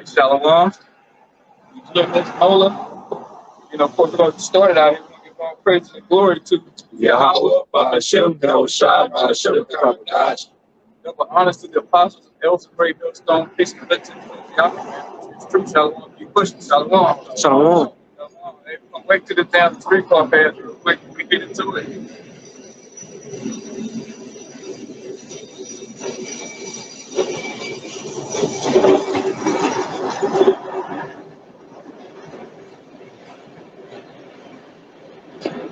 Shalawam. Look, Miss Mola. Of course, we're going to start it out here. We're going to give all praise and glory to YAHAWAH, bahasham, bahasham. But honors to the apostles and elders of Great Millstone, peace and blessings. It's true, Shalawam. You push Shalawam. Shalawam. Hey, we're going to wait till the down the street car pass real quick. We get into it.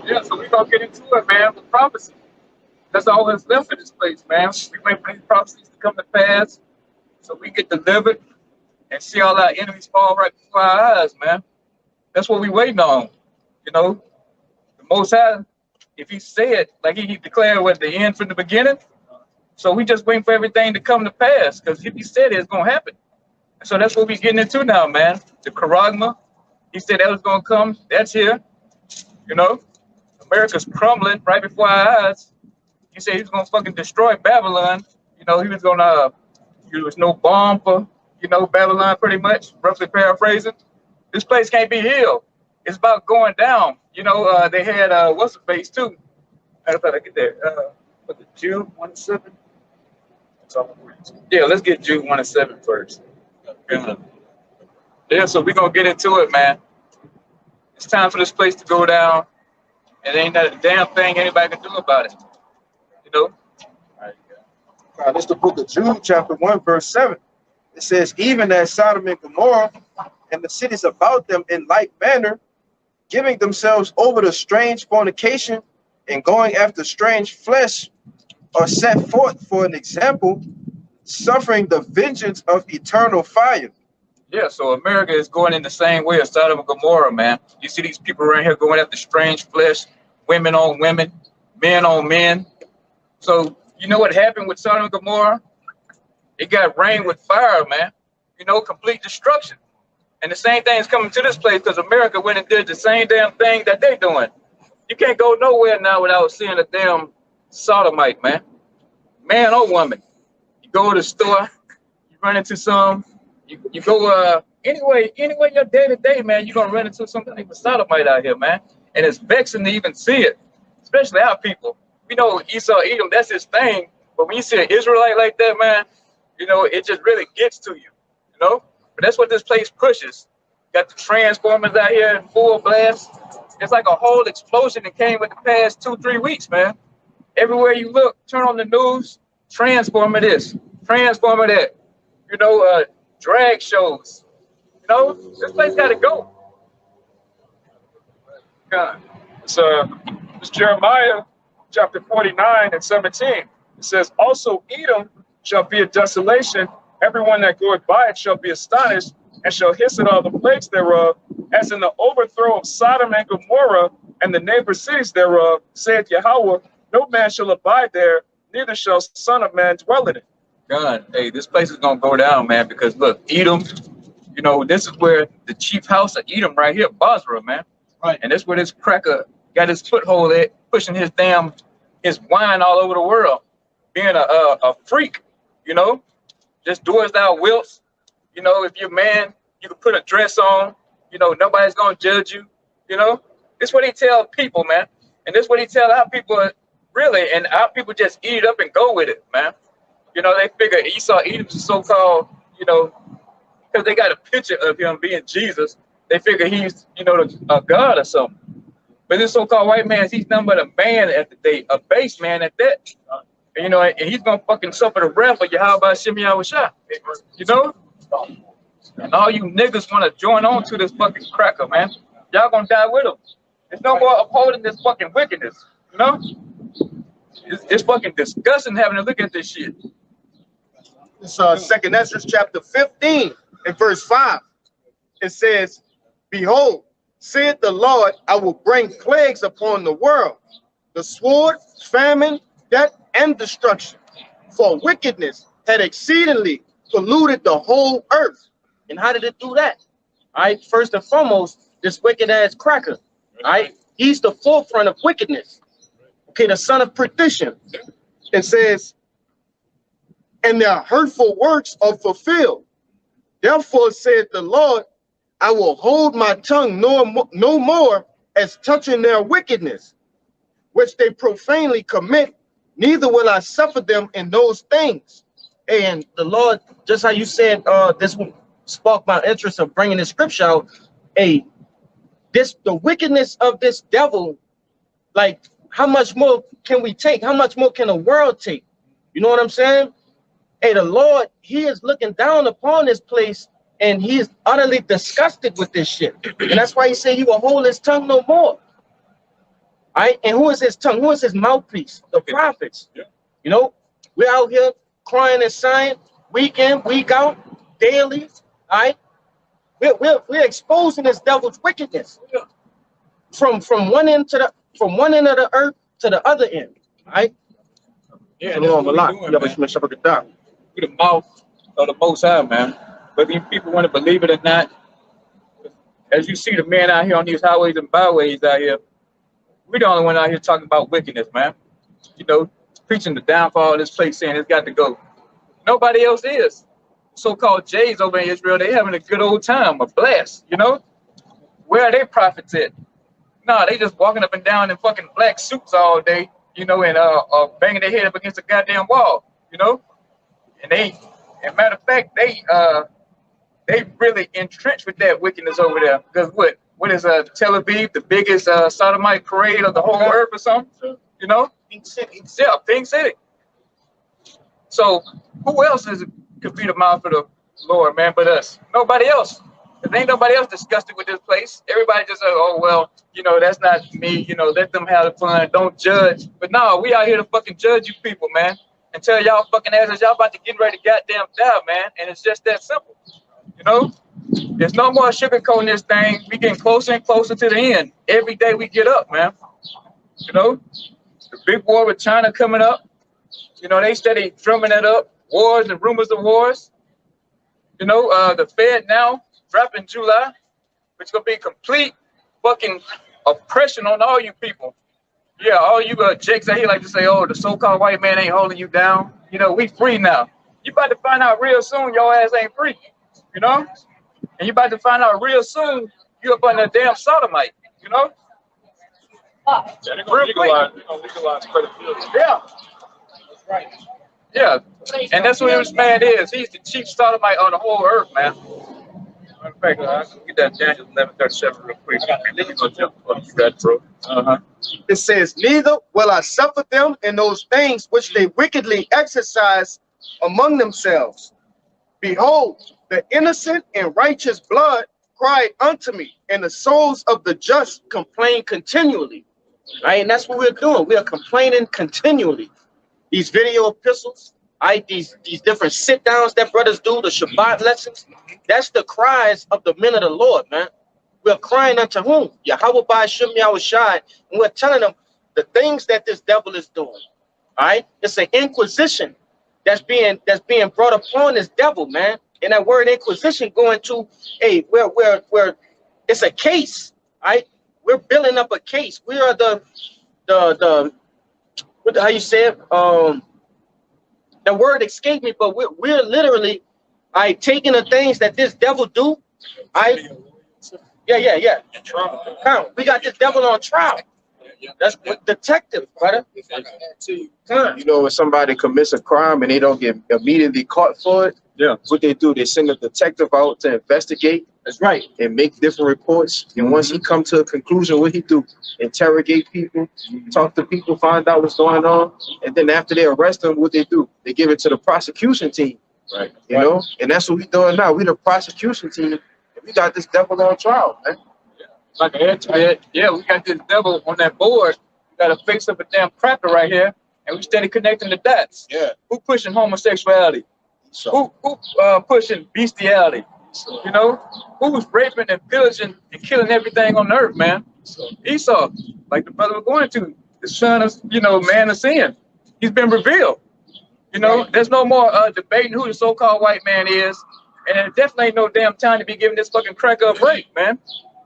Yeah, so we're going to get into it, man, with prophecy. That's all that's left in this place, man. We wait for these prophecies to come to pass so we get delivered and see all our enemies fall right before our eyes, man. That's what we waiting on. The Most High, if he said, like he declared what the end from the beginning, so we just waiting for everything to come to pass, because if he said it's going to happen. So that's what we're getting into now, man. The Charagma, he said that was going to come. That's here. America's crumbling right before our eyes. He said he was going to fucking destroy Babylon. He was going to use no bomb for, Babylon, pretty much, roughly paraphrasing. This place can't be healed. It's about going down. They had, what's the base, too? How did I get there? Was it Jude 1-7? Yeah, let's get Jude 1-7 first. Yeah, so we're going to get into it, man. It's time for this place to go down. And ain't not a damn thing anybody can do about it. Now, this is the book of Jude, chapter 1, verse 7. It says, even as Sodom and Gomorrah and the cities about them in like manner, giving themselves over to strange fornication and going after strange flesh, are set forth for an example, suffering the vengeance of eternal fire. Yeah, so America is going in the same way as Sodom and Gomorrah, man. You see these people around here going after strange flesh, women on women, men on men. So you know what happened with Sodom and Gomorrah? It got rained with fire, man. Complete destruction. And the same thing is coming to this place because America went and did the same damn thing that they doing. You can't go nowhere now without seeing a damn sodomite, man. Man or woman. You go to the store, you run into some. You go anyway your day-to-day, man, you're gonna run into something like a sodomite out here, man. And it's vexing to even see it, especially our people. We know Esau, Edom, that's his thing. But when you see an Israelite like that, man, it just really gets to you, But that's what this place pushes. Got the transformers out here in full blast. It's like a whole explosion that came with the past 2-3 weeks, man. Everywhere you look, turn on the news, transformer this, transformer that. Drag shows. This place got to go. God. It's Jeremiah chapter 49:17. It says, also Edom shall be a desolation. Everyone that goeth by it shall be astonished, and shall hiss at all the plagues thereof, as in the overthrow of Sodom and Gomorrah and the neighbor cities thereof, saith Yahawah, no man shall abide there, neither shall son of man dwell in it. God, hey, this place is gonna go down, man, because look, Edom, this is where the chief house of Edom right here, Basra, man. Right. And that's where this cracker got his foothold at, pushing his wine all over the world, being a freak, just do as thou wilt. If you're a man, you can put a dress on, nobody's gonna judge you, This is what he tell people, man. And this is what he tell our people, really, and our people just eat it up and go with it, man. They figure Esau, Edom's so-called, because they got a picture of him being Jesus. They figure he's, a god or something. But this so-called white man, he's nothing but a man at the day, a base man at that. And, and he's going to fucking suffer the wrath of Yahawashi, And all you niggas want to join on to this fucking cracker, man. Y'all going to die with him. There's no more upholding this fucking wickedness, It's fucking disgusting having to look at this shit. It's 2nd Ezra chapter 15 and verse 5. It says, behold, saith the Lord, I will bring plagues upon the world, the sword, famine, death, and destruction. For wickedness had exceedingly polluted the whole earth. And how did it do that? All right, first and foremost, this wicked ass cracker. All right, he's the forefront of wickedness. Okay, the son of perdition. It says, and their hurtful works are fulfilled. Therefore said the Lord, I will hold my tongue no more as touching their wickedness, which they profanely commit, neither will I suffer them in those things. And the Lord, just how you said, this one sparked my interest of bringing the scripture out. The wickedness of this devil, like, how much more can we take? How much more can the world take? You know what I'm saying? Hey, the Lord, he is looking down upon this place, and he is utterly disgusted with this shit. And that's why he said he will hold his tongue no more. All right? And who is his tongue? Who is his mouthpiece? The prophets. Yeah. You know, we're out here crying and sighing week in, week out, daily. All right? We're exposing this devil's wickedness from one end of the earth to the other end. All right? Yeah, that's what we're doing, man. We're the mouth of the Most High, man. Whether you people want to believe it or not, as you see the men out here on these highways and byways out here, we're the only one out here talking about wickedness, man. You know, preaching the downfall of this place, saying it's got to go. Nobody else is. So-called Jays over in Israel, they having a good old time, a blast, you know? Where are their prophets at? No, they just walking up and down in fucking black suits all day, you know, and banging their head up against a goddamn wall, you know? And matter of fact, they really entrenched with that wickedness over there. Because what is Tel Aviv, the biggest sodomite parade of the whole earth or something? You know? Pink City. Yeah, Pink City. So who else could be the mouth of the Lord, man, but us? Nobody else. There ain't nobody else disgusted with this place. Everybody just says, oh, well, you know, that's not me. You know, let them have the fun. Don't judge. But no, we out here to fucking judge you people, man. And tell y'all fucking asses, y'all about to get ready to goddamn die, man. And it's just that simple. You know? There's no more sugarcoating this thing. We getting closer and closer to the end. Every day we get up, man. You know? The big war with China coming up. You know, they steady drumming it up. Wars and rumors of wars. You know, the Fed now dropping July, which gonna be complete fucking oppression on all you people. Yeah, all you jakes out here like to say, oh, the so-called white man ain't holding you down. You know, we free now. You about to find out real soon your ass ain't free. You know? And you about to find out real soon you up on a damn sodomite. You know? Yeah, they're gonna legalize pedophilia. Yeah. Right. Yeah. And that's what this man is. He's the chief sodomite on the whole earth, man. In fact, I can get that Daniel 11:37 real quick. You got it, bro. It says, neither will I suffer them in those things which they wickedly exercise among themselves. Behold, the innocent and righteous blood cried unto me, and the souls of the just complain continually. Right? And that's what we're doing. We are complaining continually. These video epistles, right? These different sit-downs that brothers do, the Shabbat lessons, that's the cries of the men of the Lord, man. We're crying unto whom? Yahawashi, Yahawashi, and we're telling them the things that this devil is doing. All right? It's an inquisition that's being brought upon this devil, man. And that word inquisition going to where it's a case, right? We're building up a case. We are the how you say it? The word escaped me, but we're literally taking the things that this devil do. Yeah. Count. We got this devil on trial. That's detective, brother. You know, when somebody commits a crime and they don't get immediately caught for it, what they do, they send a detective out to investigate. That's right. And make different reports. And once he come to a conclusion, what he do? Interrogate people, talk to people, find out what's going on. And then after they arrest them, what they do? They give it to the prosecution team. Right. You know? And that's what we doing now. We the prosecution team. And we got this devil on trial, man. Like I had to, yeah, we got this devil on that board. We got a face of a damn cracker right here, and we steady connecting the dots. Yeah. Who pushing homosexuality? So, Who pushing bestiality? You know, who's raping and pillaging and killing everything on earth, man? Esau, like the brother was going to, the son of, man of sin. He's been revealed. You know, there's no more debating who the so-called white man is, and there definitely ain't no damn time to be giving this fucking cracker a break, man.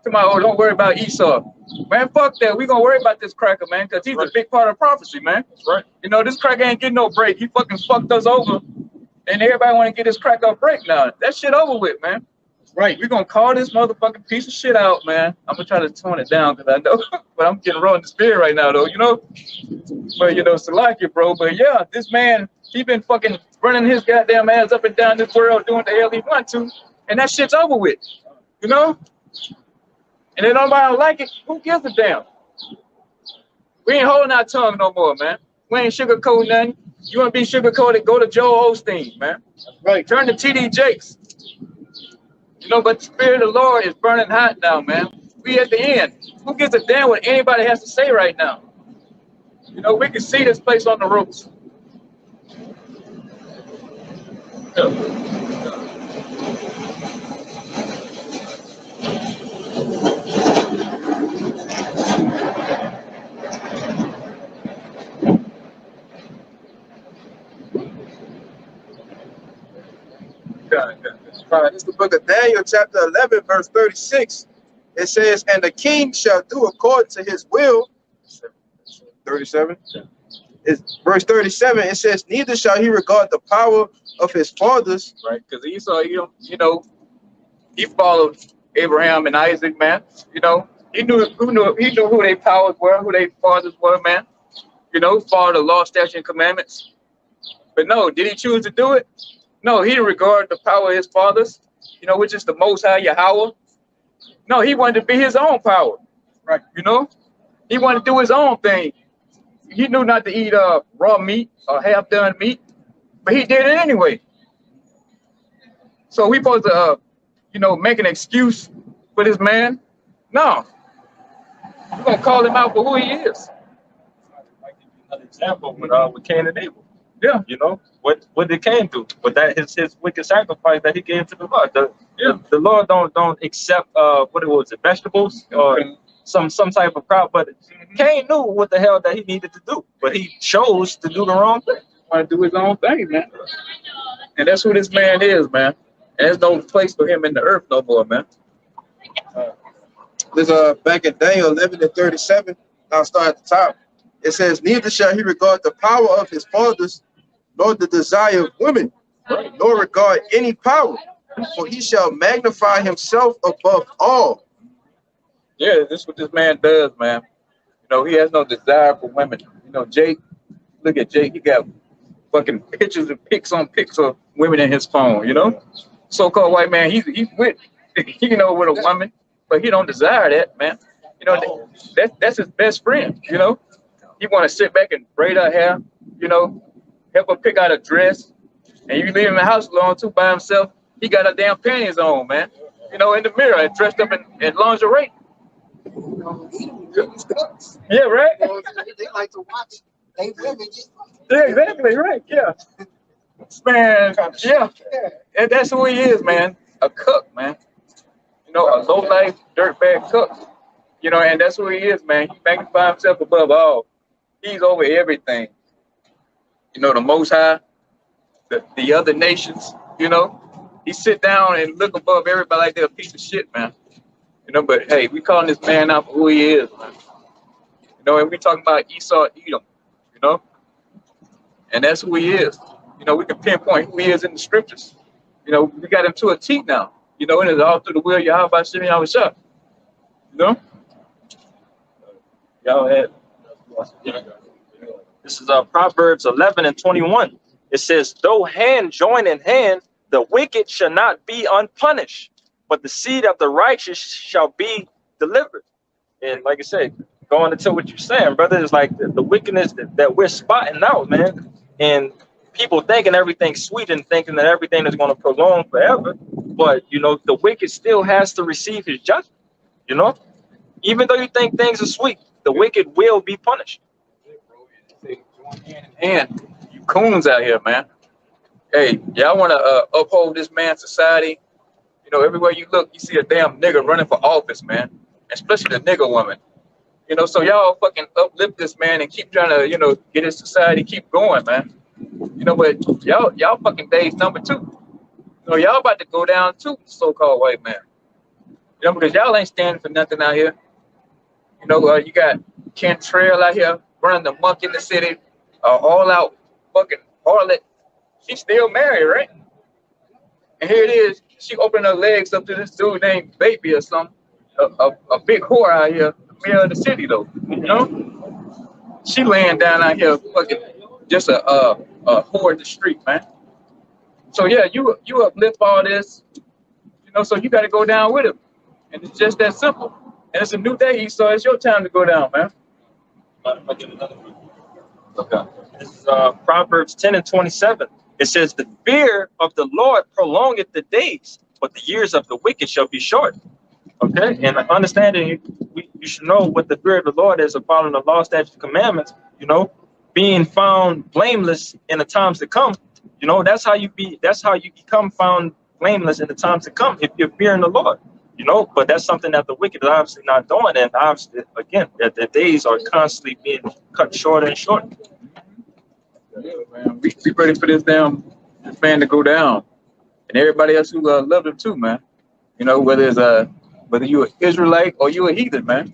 Come on, don't worry about Esau. Man, fuck that. We gonna worry about this cracker, man, because he's a big part of prophecy, man. That's right. You know, this cracker ain't getting no break. He fucking fucked us over And everybody want to get this crack up break now. That shit over with, man. Right. We're gonna call this motherfucking piece of shit out, man. I'm gonna try to tone it down because I know, but I'm getting raw in the spirit right now, though, you know. But you know, Salakia, bro. But yeah, this man, he been fucking running his goddamn ass up and down this world doing the hell he want to, and that shit's over with, you know. And if nobody don't like it, who gives a damn? We ain't holding our tongue no more, man. We ain't sugarcoating nothing. You want to be sugarcoated? Go to Joel Osteen, man. Right. Turn to T.D. Jakes. You know, but the Spirit of the Lord is burning hot now, man. We at the end. Who gives a damn what anybody has to say right now? You know, we can see this place on the ropes. It's the book of Daniel, chapter 11, verse 36. It says, and the king shall do according to his will. 37. It's verse 37. It says, neither shall he regard the power of his fathers. Right, because Esau, you know, he followed Abraham and Isaac, man. You know, he knew who their powers were, who their fathers were, man. You know, followed the law, statute, and commandments. But no, did he choose to do it? No, he didn't regard the power of his fathers, you know, which is the Most High YAHAWAH. No, he wanted to be his own power, right? You know, he wanted to do his own thing. He knew not to eat raw meat or half-done meat, but he did it anyway. So we supposed to, you know, make an excuse for this man? No, we're gonna call him out for who he is. Another example with Cain and Abel. Yeah. You know, what did Cain do? With that his wicked sacrifice that he gave to the Lord. The Lord don't accept what it was, vegetables or some type of crop, but Cain knew what the hell that he needed to do, but he chose to do the wrong thing. Want to do his own thing, man. And that's who this man is, man. And there's no place for him in the earth no more, man. There's back in Daniel 11 and 37. I'll start at the top. It says, neither shall he regard the power of his fathers, nor the desire of women, nor regard any power, for he shall magnify himself above all. Yeah, this is what this man does, man. You know, he has no desire for women. You know, Jake, look at Jake. He got fucking pictures and pics of women in his phone, you know? So-called white man, he's with, you know, with a woman, but he don't desire that, man. You know, that's his best friend, you know? He want to sit back and braid her hair, you know, help her pick out a dress. And you leave him in the house alone, too, by himself. He got her damn panties on, man. You know, in the mirror and dressed up in lingerie. Yeah, right? They like to watch they women get. Yeah, exactly, right, yeah. Man, yeah. And that's who he is, man. A cook, man. You know, a low-life, dirtbag cook. You know, and that's who he is, man. He magnifies himself above all. He's over everything. You know, the Most High, the other nations, you know. He sit down and look above everybody like they're a piece of shit, man. You know, but hey, we calling this man out for who he is, man. You know, and we talking about Esau, Edom, you know. And that's who he is. You know, we can pinpoint who he is in the scriptures. You know, we got him to a T now. You know, and it's all through the will of Yahawashi, Yahawashi. You know? Y'all had this is Proverbs 11 and 21. It says, though hand join in hand, the wicked shall not be unpunished, but the seed of the righteous shall be delivered. And like I said, going into what you're saying, brother, is like the wickedness that we're spotting out, man. And people thinking everything's sweet and thinking that everything is going to prolong forever. But, you know, the wicked still has to receive his judgment, you know? Even though you think things are sweet, the wicked will be punished. And you coons out here, man. Hey, y'all want to uphold this man's society? You know, everywhere you look, you see a damn nigga running for office, man. Especially the nigga woman. You know, so y'all fucking uplift this man and keep trying to, you know, get his society keep going, man. You know, but y'all fucking days number 2. You know, y'all about to go down too, so-called white man. You know, because y'all ain't standing for nothing out here. You know, you got Cantrell out here running the muck in the city, all out fucking harlot, She's still married, right? And here it is. She opened her legs up to this dude named Baby or something. A big whore out here, in the middle of the city, though. You know? She laying down out here, fucking just a whore in the street, man. So yeah, you uplift all this, you know. So you got to go down with him, and it's just that simple. And it's a new day, so it's your time to go down, man. I'll get another one. Okay. This is Proverbs 10 and 27. It says, the fear of the Lord prolongeth the days, but the years of the wicked shall be short. Okay, and understanding, you should know what the fear of the Lord is, of following the law, statutes, commandments. You know, being found blameless in the times to come. You know, that's how you become found blameless in the times to come, if you're fearing the Lord. You know, but that's something that the wicked are obviously not doing, and obviously, again, that the days are constantly being cut shorter and shorter. Yeah, man. We ready for this man to go down, and everybody else who loved him too, man. You know, whether you an Israelite or you a heathen, man.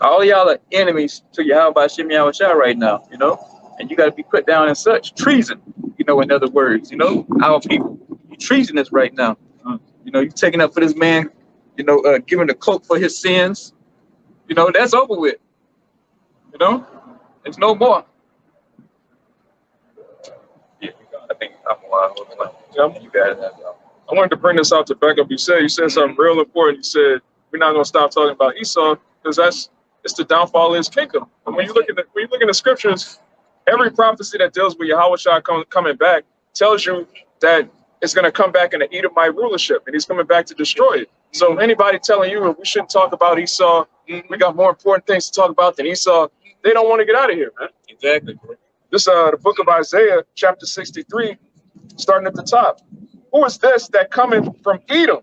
All y'all are enemies to Yahawashi right now, you know, and you got to be put down in such treason. You know, in other words, you know, our people, you treasonous right now. You know, you taking up for this man. You know, giving the cloak for his sins. You know, that's over with. You know, there's no more. Yeah, I think I'm you got it. I wanted to bring this out to back up. You said something real important. You said we're not gonna stop talking about Esau because it's the downfall of his kingdom. And when you look in the scriptures, every prophecy that deals with Yahawashi coming back tells you that it's going to come back in the Edomite rulership, and he's coming back to destroy it. So anybody telling you we shouldn't talk about Esau, we got more important things to talk about than Esau, they don't want to get out of here, man. Exactly. This the book of Isaiah, chapter 63, starting at the top. Who is this that cometh from Edom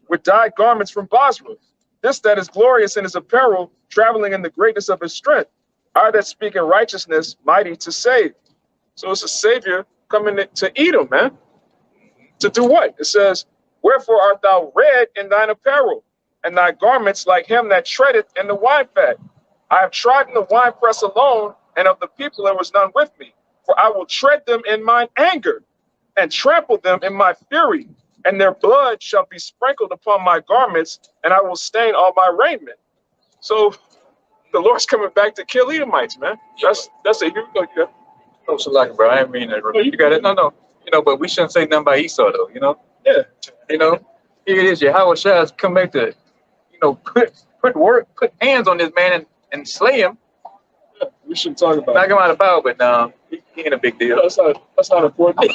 with dyed garments from Basra? This that is glorious in his apparel, traveling in the greatness of his strength. I that speak in righteousness, mighty to save. So it's a savior coming to Edom, man. To do what? It says, wherefore art thou red in thine apparel, and thy garments like him that treadeth in the wine fat? I have trodden the winepress alone, and of the people there was none with me. For I will tread them in mine anger, and trample them in my fury, and their blood shall be sprinkled upon my garments, and I will stain all my raiment. So the Lord's coming back to kill Edomites, man. That's a huge. No, Shalawam, bro. I didn't mean that. You got it. No. You know, but we shouldn't say nothing about Esau, though. You know. Yeah. You know, here it is. Yahawashi has come back to, you know, put hands on this man and slay him. Yeah, we shouldn't talk about Knock it. him out of power, but no, he ain't a big deal. That's not important.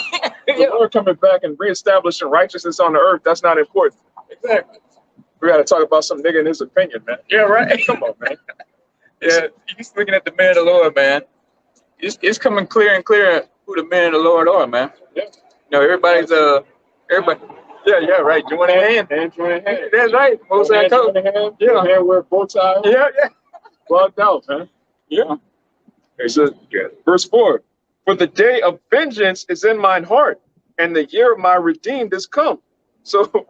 The Lord coming back and reestablishing righteousness on the earth, that's not important. Exactly. We got to talk about some nigga in his opinion, man. Yeah, right. Come on, man. Yeah, he's looking at the man of the Lord, man. It's coming clear and clear who the men of the Lord are, man. Yeah. You know, everybody. Yeah, right. Join hand. Join hand. That's right. Most I Join hand. Yeah. Hand wear bow tie. Yeah. Bugged out, man. Yeah. It says, verse 4, for the day of vengeance is in mine heart, and the year of my redeemed is come. So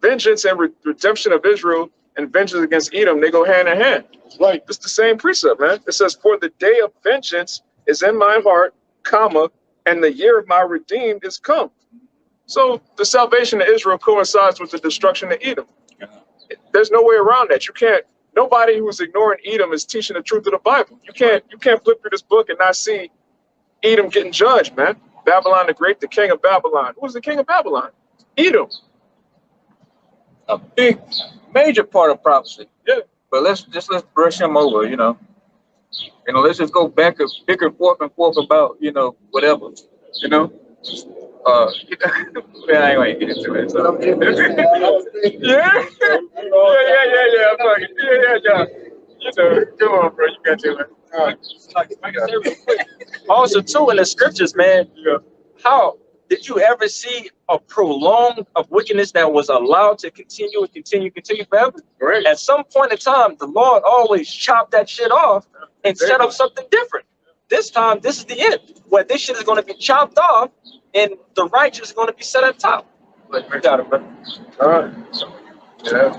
vengeance and redemption of Israel and vengeance against Edom, they go hand in hand. Right. It's the same precept, man. It says, for the day of vengeance is in my heart, comma, and the year of my redeemed is come. So the salvation of Israel coincides with the destruction of Edom. There's no way around that. You can't. Nobody who's ignoring Edom is teaching the truth of the Bible. You can't flip through this book and not see Edom getting judged, man. Babylon the Great, the king of Babylon. Who was the king of Babylon? Edom. A big, major part of prophecy. Yeah. But let's brush him over, you know. You know, let's just go back and forth about, you know, whatever, you know. Yeah, anyway, get into it. So. Yeah. Fuck it. Yeah. You know, come on, bro. You got to it. All right. Also, too, in the scriptures, man, how did you ever see a prolonged of wickedness that was allowed to continue forever? Right. At some point in time, the Lord always chopped that shit off and set up something different. This time, this is the end, where this shit is going to be chopped off and the righteous is going to be set at top. You got it, bro. All right. Yeah.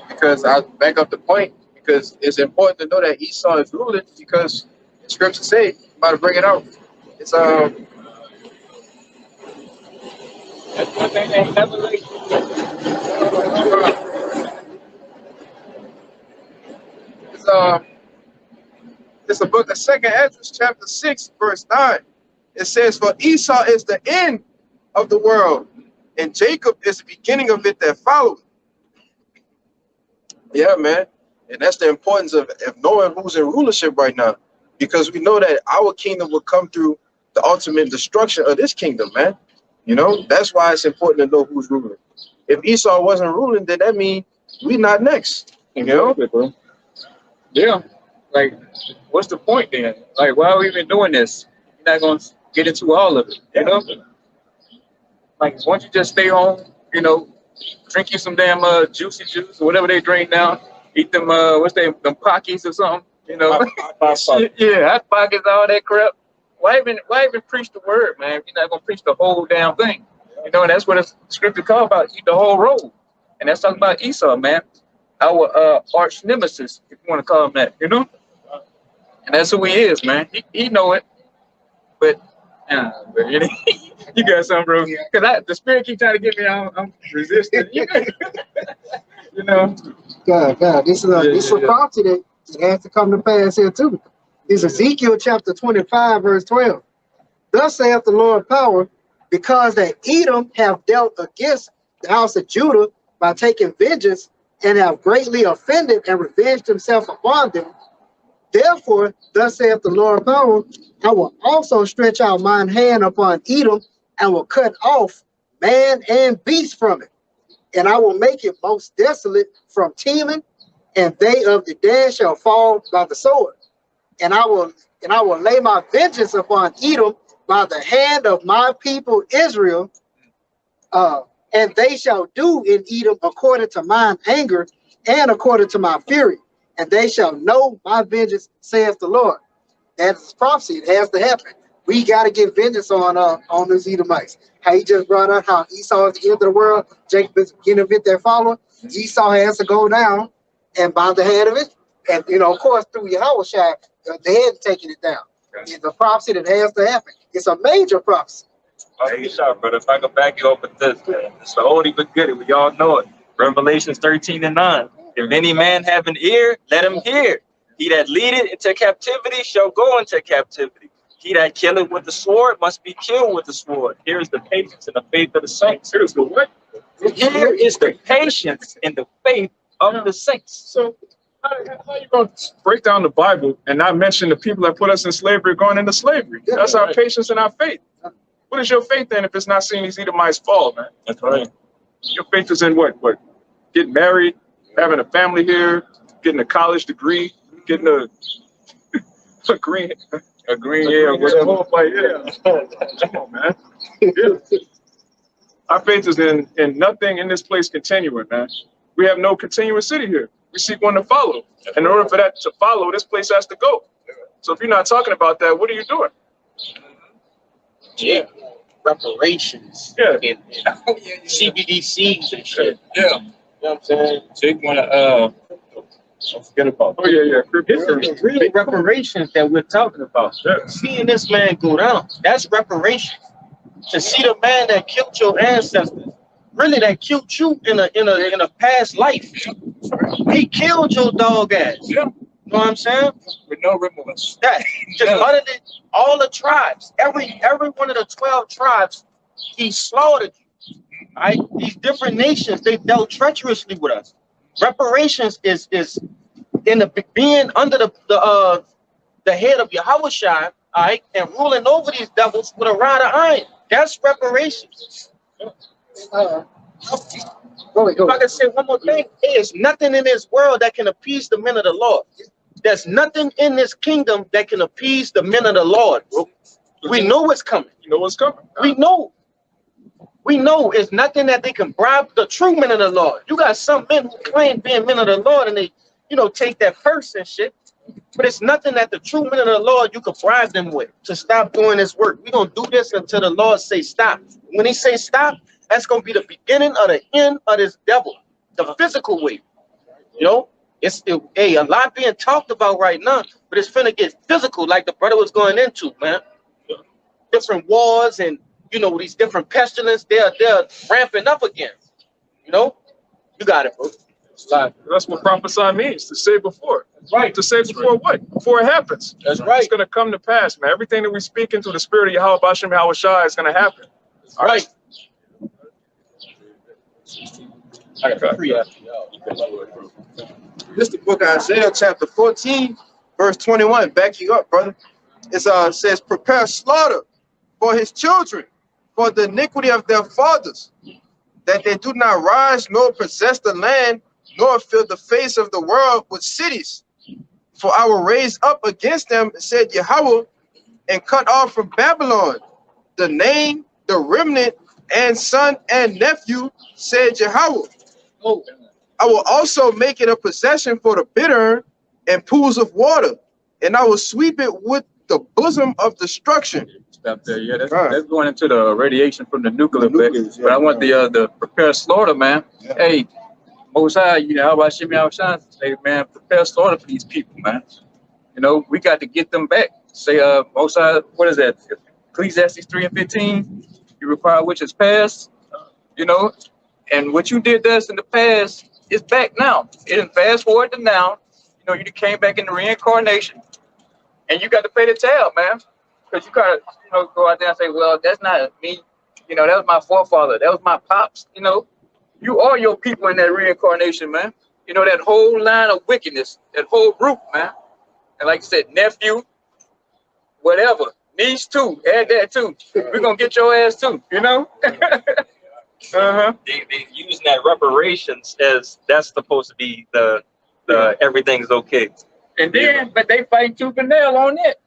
Because I back up the point, because it's important to know that Esau is ruling, because the scriptures say, I'm about to bring it out. It's That's one thing they never like. It's, it's the book of Second Ezra, chapter 6, verse 9. It says, "For Esau is the end of the world, and Jacob is the beginning of it that followed." Yeah, man. And that's the importance of knowing who's in rulership right now. Because we know that our kingdom will come through the ultimate destruction of this kingdom, man. You know, that's why it's important to know who's ruling. If Esau wasn't ruling, then that means we not next. You know? Bro. Yeah. Like, what's the point then? Like, why are we even doing this? You're not gonna get into all of it, you know? Like, why don't you just stay home, you know, drink you some damn juicy juice or whatever they drink now, eat them them Pockies or something, you know? Yeah, hot pockets, all that crap. Why even preach the word, man? If you're not gonna preach the whole damn thing. You know, and that's what the scripture call about, eat the whole roll. And that's talking about Esau, man. Our arch nemesis, if you want to call him that, you know? And that's who he is, man. He know it. But you got something, bro. Because the spirit keep trying to get me out. I'm resisting. You know? God, this is a prophecy that it has to come to pass here too. It's Ezekiel chapter 25, verse 12. Thus saith the Lord power, because that Edom have dealt against the house of Judah by taking vengeance, and have greatly offended and revenged himself upon them. Therefore, thus saith the Lord power, I will also stretch out mine hand upon Edom, and will cut off man and beast from it. And I will make it most desolate from Teman, and they of the dead shall fall by the sword. And I will lay my vengeance upon Edom by the hand of my people Israel, and they shall do in Edom according to mine anger and according to my fury, and they shall know my vengeance, saith the Lord. That is prophecy. It has to happen. We got to get vengeance on those Edomites. How he just brought up how Esau is the end of the world, Jacob is the beginning of it that follow. Esau has to go down and by the hand of it. And, you know, of course, through Yahawashi, the head taking it down. It's a prophecy that has to happen. It's a major prophecy. Hey, shot, brother. If I can back you up with this, man. It's the oldie but goodie. We all know it. Revelations 13:9. If any man have an ear, let him hear. He that leadeth into captivity shall go into captivity. He that killeth with the sword must be killed with the sword. Here is the patience and the faith of the saints. Here's the what? Here is the patience and the faith of the saints. So how you gonna break down the Bible and not mention the people that put us in slavery going into slavery? That's our patience and our faith. What is your faith then if it's not seeing these Edomites fall, man? That's right. Your faith is in what? Getting married, having a family here, getting a college degree, getting a green, yeah, whatever. Like, yeah. Come on, man. Yeah. Our faith is in nothing in this place continuing, man. We have no continuous city here. We seek one to follow. And in order for that to follow, this place has to go. So if you're not talking about that, what are you doing? Yeah, reparations. Yeah. And CBDCs and shit. Yeah. You know what I'm saying? Jake wanna don't forget about Oh yeah. This is really reparations that we're talking about. Yeah. Seeing this man go down, that's reparations. To see the man that killed your ancestors, really that killed you in a past life. He killed your dog ass. Yeah. You know what I'm saying? with no remorse. That just uttered it, all the tribes, every one of the 12 tribes, he slaughtered you. Right? These different nations, they dealt treacherously with us. Reparations is in the being under the head of Yahawashi, all right, and ruling over these devils with a rod of iron. That's reparations. Go ahead. If I can say one more thing, there is nothing in this world that can appease the men of the Lord. There's nothing in this kingdom that can appease the men of the Lord, bro. We know what's coming. You know what's coming. We know. We know it's nothing that they can bribe the true men of the Lord. You got some men who claim being men of the Lord and they, take that purse and shit. But it's nothing that the true men of the Lord you can bribe them with to stop doing this work. We're going to do this until the Lord say stop. When he say stop, that's going to be the beginning of the end of this devil, the physical way. A lot being talked about right now, but it's finna get physical like the brother was going into, man. Different wars and you know, these different pestilence, they're ramping up again. You know, you got it, bro. That's what prophesy means, to say before. Right. To say before what? Before it happens. That's right. It's going to come to pass, man. Everything that we speak into the spirit of Yahweh, bahasham, Yahawashi is going to happen. All right. This is the book of Isaiah, chapter 14, verse 21. Back you up, brother. It says, prepare slaughter for his children, for the iniquity of their fathers, that they do not rise nor possess the land, nor fill the face of the world with cities. For I will raise up against them, said Yahweh, and cut off from Babylon the name, the remnant, and son and nephew, said Yahweh. Oh. I will also make it a possession for the bitter and pools of water, and I will sweep it with the bosom of destruction. Stop there. Yeah, that's going into the radiation from the nuclear nucleus, but I want the prepare slaughter, man. Yeah. Hey, Most High, you know, how about Shimmy Outside? Say, man, prepare slaughter for these people, man. You know, we got to get them back. Say, Most High, what is that? Ecclesiastes 3:15. You require which is past, you know, and what you did to us in the past is back now. It didn't fast forward to now. You know, you came back in the reincarnation, and you got to pay the tab, man. Because you gotta, you know, go out there and say, well, that's not me. You know, that was my forefather. That was my pops. You know, you are your people in that reincarnation, man. You know, that whole line of wickedness, that whole group, man. And like you said, nephew, whatever, niece too, add that too. We're gonna get your ass too, you know? They using that reparations as that's supposed to be the everything's okay. And then, but they fight tooth and nail on it.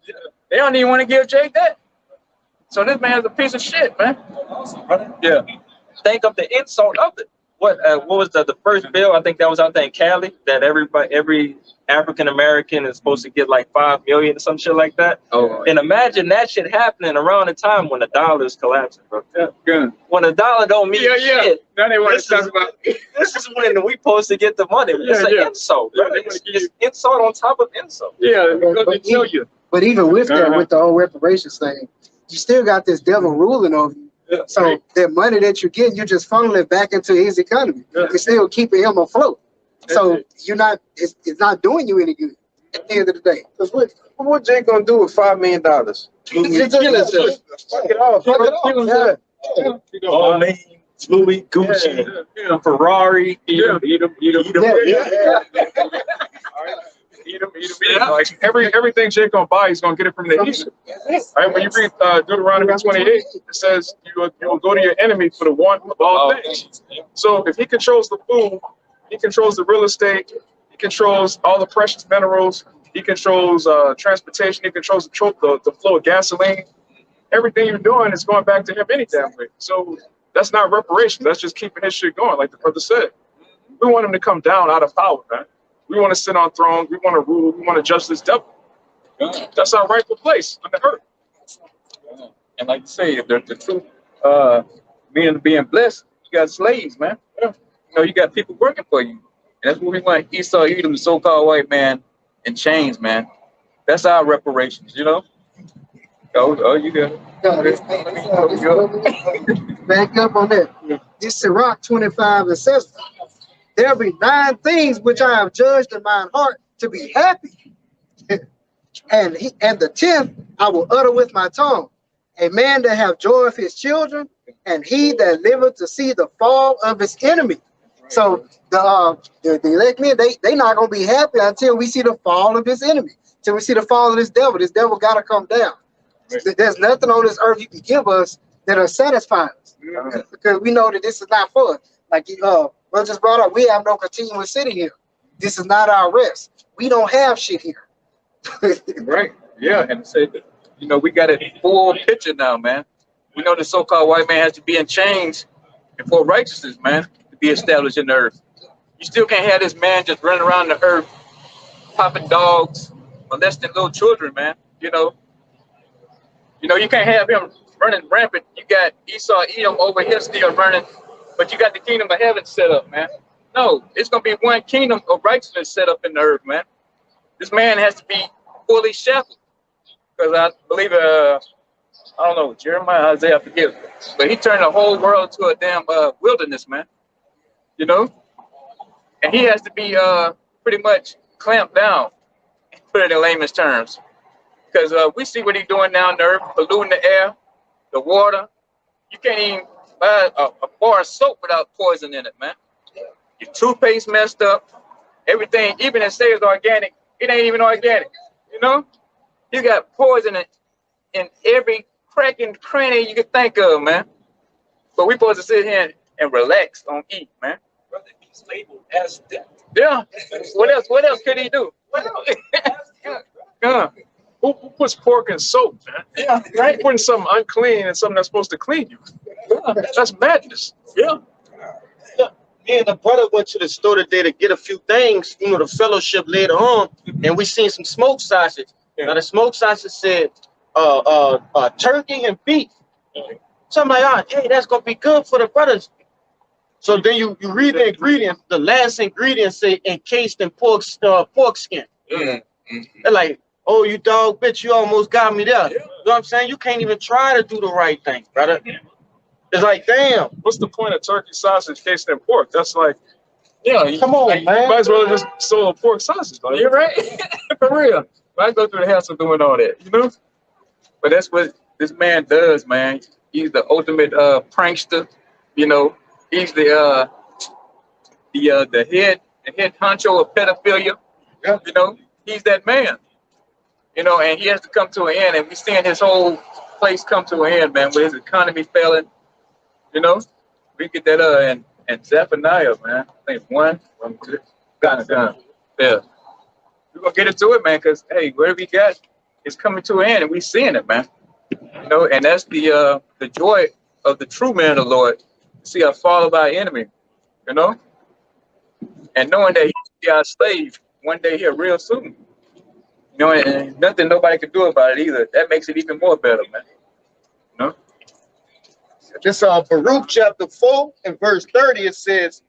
They don't even want to give Jake that. So this man's a piece of shit, man. Yeah. Think of the insult of it. What was the first bill? I think that was out there in Cali that every African American is supposed to get like 5 million or some shit like that. Oh, and imagine that shit happening around the time when the dollar is collapsing, bro. yeah. When the dollar don't mean shit. Now they want This to talk is- about. This is when we supposed to get the money. It's an insult. Yeah, Bro. they wanna It's insult on top of insult. Yeah, because they tell you. But even with that, with the whole reparations thing, you still got this devil ruling over you. So the money that you're getting, you just funnel it back into his economy. It's still keeping him afloat. So you're not, it's not doing you any good at the end of the day. What Jake gonna do with $5 million? Kill himself. Fuck it off. Fuck it off. Yeah. All names, Louis, Gucci, Ferrari, Yeah. Like everything Jake gonna buy, he's gonna get it from the east. Right? When you read Deuteronomy 28, it says you will go to your enemy for the want of all things. So if he controls the food, he controls the real estate, he controls all the precious minerals, he controls transportation, he controls the flow of gasoline. Everything you're doing is going back to him any damn way. So that's not reparation. That's just keeping his shit going, like the brother said. We want him to come down out of power, man. We want to sit on thrones. We want to rule. We want to judge this devil. That's our rightful place on the earth. And like you say, if the truth, meaning being blessed, you got slaves, man. You know, you got people working for you. And that's what we want. Esau, Edom, the so-called white man in chains, man. That's our reparations, you know? Oh, you got it. Back up on that. This Sirach 25:7. There be 9 things which I have judged in mine heart to be happy. And the 10th I will utter with my tongue. A man that have joy of his children, and he that liveth to see the fall of his enemy. So the elect men, they not gonna be happy until we see the fall of his enemy. Till we see the fall of this devil. This devil gotta come down. There's nothing on this earth you can give us that'll satisfy us. Because we know that this is not for us. Like well, just brought up, we have no continuous city here. This is not our rest. We don't have shit here. Right. Yeah. And say that, you know, we got a full picture now, man. We know the so-called white man has to be in chains before righteousness, man, to be established in the earth. You still can't have this man just running around the earth, popping dogs, molesting little children, man. You know, you can't have him running rampant. You got Esau, Edom over here still running. But you got the kingdom of heaven set up, man. No, it's going to be one kingdom of righteousness set up in the earth, man. This man has to be fully shackled. Because I believe I don't know, Jeremiah, Isaiah, I forget. But he turned the whole world to a damn wilderness, man. You know? And he has to be pretty much clamped down, put it in layman's terms. Because we see what he's doing now on the earth, polluting the air, the water. You can't even buy a bar of soap without poison in it, man. Your toothpaste messed up. Everything, even if it says organic, it ain't even organic. You know? You got poison in every crack and cranny you could think of, man. But we supposed to sit here and relax on eat, man. Brother, he's labeled as death. Yeah. What else? What else could he do? Yeah. Who puts pork in soap, man? Yeah, right. Putting something unclean and something that's supposed to clean you. That's madness. Yeah. Me and the brother went to the store today to get a few things, you know, the fellowship later on, and we seen some smoked sausage. Yeah. Now the smoked sausage said turkey and beef. So I'm like, hey, that's gonna be good for the brothers. So then you read the ingredients. The last ingredient say encased in pork skin. Mm-hmm. They're like, oh, you dog bitch, you almost got me there. You know what I'm saying? You can't even try to do the right thing, brother. It's like, damn. What's the point of turkey sausage cased in pork? That's like, Yeah. Come on, you man. might as well just sell a pork sausage. Like, You're right. For real. I go through the hassle doing all that, you know? But that's what this man does, man. He's the ultimate prankster, you know. He's the head honcho of pedophilia. Yeah. You know, he's that man. You know, and he has to come to an end, and we seeing his whole place come to an end, man, with his economy failing. You know, we get that and Zephaniah, man. I think one kind of done. Yeah. We're gonna get into it, man, because hey, whatever we got is coming to an end, and we seeing it, man. You know, and that's the joy of the true man of the Lord. To see us fall by enemy, you know, and knowing that he'll be our slave one day here real soon. You know, and nothing nobody can do about it either. That makes it even more better, man. You know? This Baruch chapter 4 and verse 30, it says,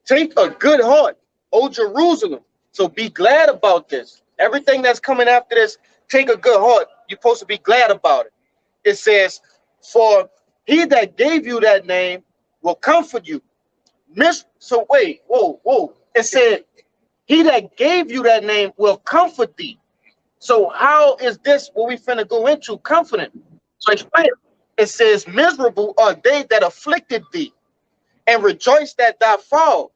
take a good heart, O Jerusalem. So be glad about this. Everything that's coming after this, take a good heart. You're supposed to be glad about it. It says, for he that gave you that name will comfort you. So wait, whoa. It said, he that gave you that name will comfort thee. So how is this what we finna go into comforting? So explain it. It says, miserable are they that afflicted thee, and rejoiced at thy fall.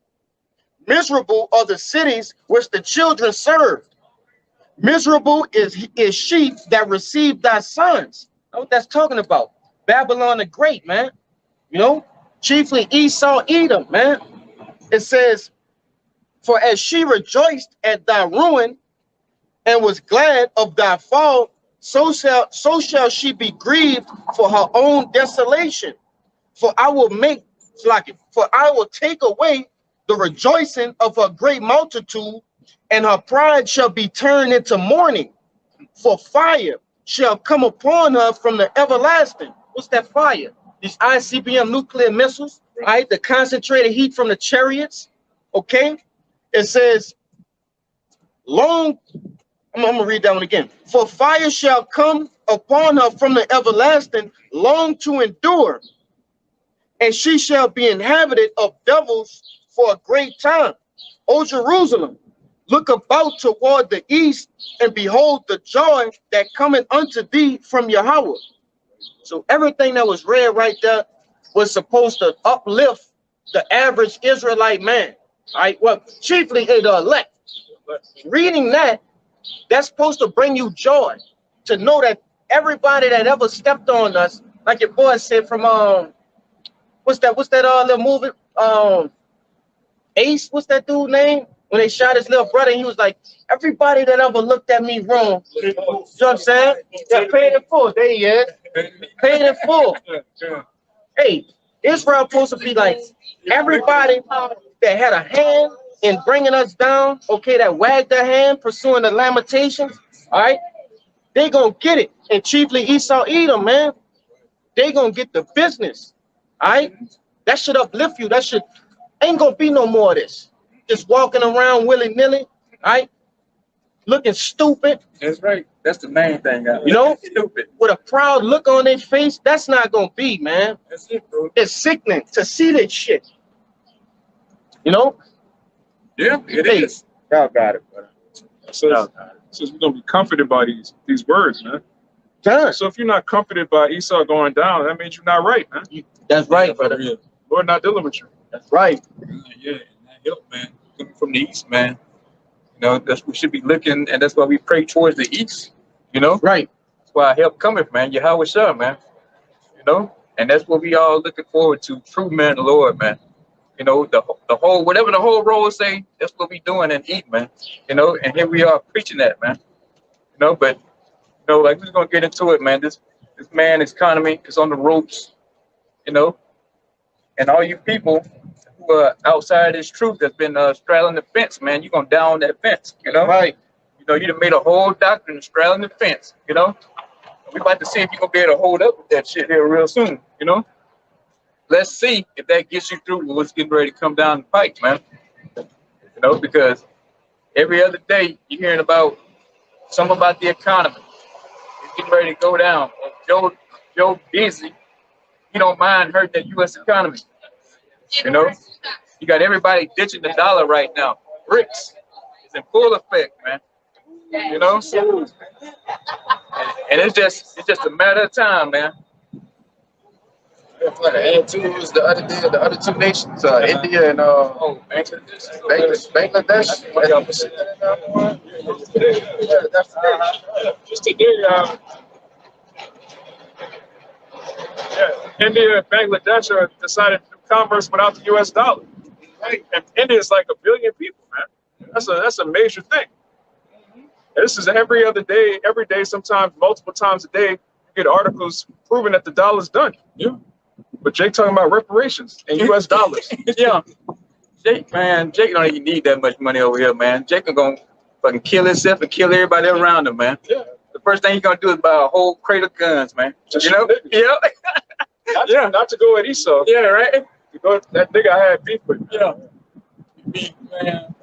Miserable are the cities which the children served. Miserable is she that received thy sons. Know what that's talking about? Babylon the Great, man. You know, chiefly Esau, Edom, man. It says, for as she rejoiced at thy ruin and was glad of thy fall, so shall she be grieved for her own desolation. For I will take away the rejoicing of her great multitude, and her pride shall be turned into mourning. For fire shall come upon her from the everlasting. What's that fire? These ICBM nuclear missiles, right? The concentrated heat from the chariots. Okay, it says, I'm gonna read that one again. For fire shall come upon her from the everlasting, long to endure, and she shall be inhabited of devils for a great time. O Jerusalem, look about toward the east, and behold the joy that cometh unto thee from Yahawah. So everything that was read right there was supposed to uplift the average Israelite man. Right? Well, chiefly the elect. Reading that, that's supposed to bring you joy to know that everybody that ever stepped on us, like your boy said from what's that little movie? Ace, what's that dude name? When they shot his little brother, he was like, everybody that ever looked at me wrong, you know what I'm saying? They paid it full. There he is. Paid it full. Hey, Israel supposed to be like everybody that had a hand in bringing us down, okay, that wagged their hand pursuing the Lamentations, all right? They gonna get it. And chiefly Esau, Edom, man. They gonna get the business, all right? That should uplift you. That should, ain't gonna be no more of this. Just walking around willy-nilly, all right? Looking stupid. That's right. That's the main thing. You know, Stupid. with a proud look on their face, that's not gonna be, man. That's it, bro. It's sickening to see this shit. You know? Yeah, it Hey, is. y'all got it, brother. So we're gonna be comforted by these words, man. Done. So if you're not comforted by Esau going down, that means you're not right, man. That's right, brother. Yeah, Lord not dealing with you. That's right. yeah, and that help, man. Coming from the east, man. You know, that's we should be looking, and that's why we pray towards the east. You know, Right. that's why help cometh, man. Yahawashi, man. You know, and that's what we all looking forward to. True man, the Lord, man. You know, the whole whatever the whole role say, that's what we doing and eat, man. You know, and here we are preaching that, man. You know, but you know, like we're gonna get into it, man. This man economy is on the ropes, you know, and all you people who are outside this truth that's been straddling the fence, man, you're gonna down that fence, you know. Right. You know, you done made a whole doctrine of straddling the fence, you know. We about to see if you're gonna be able to hold up with that shit here real soon, you know. Let's see if that gets you through what's getting ready to come down the pike, man. You know, because every other day you're hearing about something about the economy. It's getting ready to go down. Joe busy. He don't mind hurting the U.S. economy. You know, you got everybody ditching the dollar right now. BRICS is in full effect, man. You know, and it's just a matter of time, man. For the add to was the other day, the other two nations, India and Bangladesh. Bangladesh. Just today, India and Bangladesh are decided to do commerce without the U.S. dollar. Right? And India is like 1 billion people, man. That's a major thing. And this is every other day, every day, sometimes multiple times a day. You get articles proving that the dollar's done. Yeah. But Jake talking about reparations in U.S. dollars. Yeah. Jake don't even need that much money over here, man. Jake is gonna fucking kill himself and kill everybody around him, man. Yeah. The first thing he's gonna do is buy a whole crate of guns, man. Just you know? shoot niggas. Yeah. Not to go at Esau. Yeah, right? To go, that nigga I had beef with. Yeah. Man.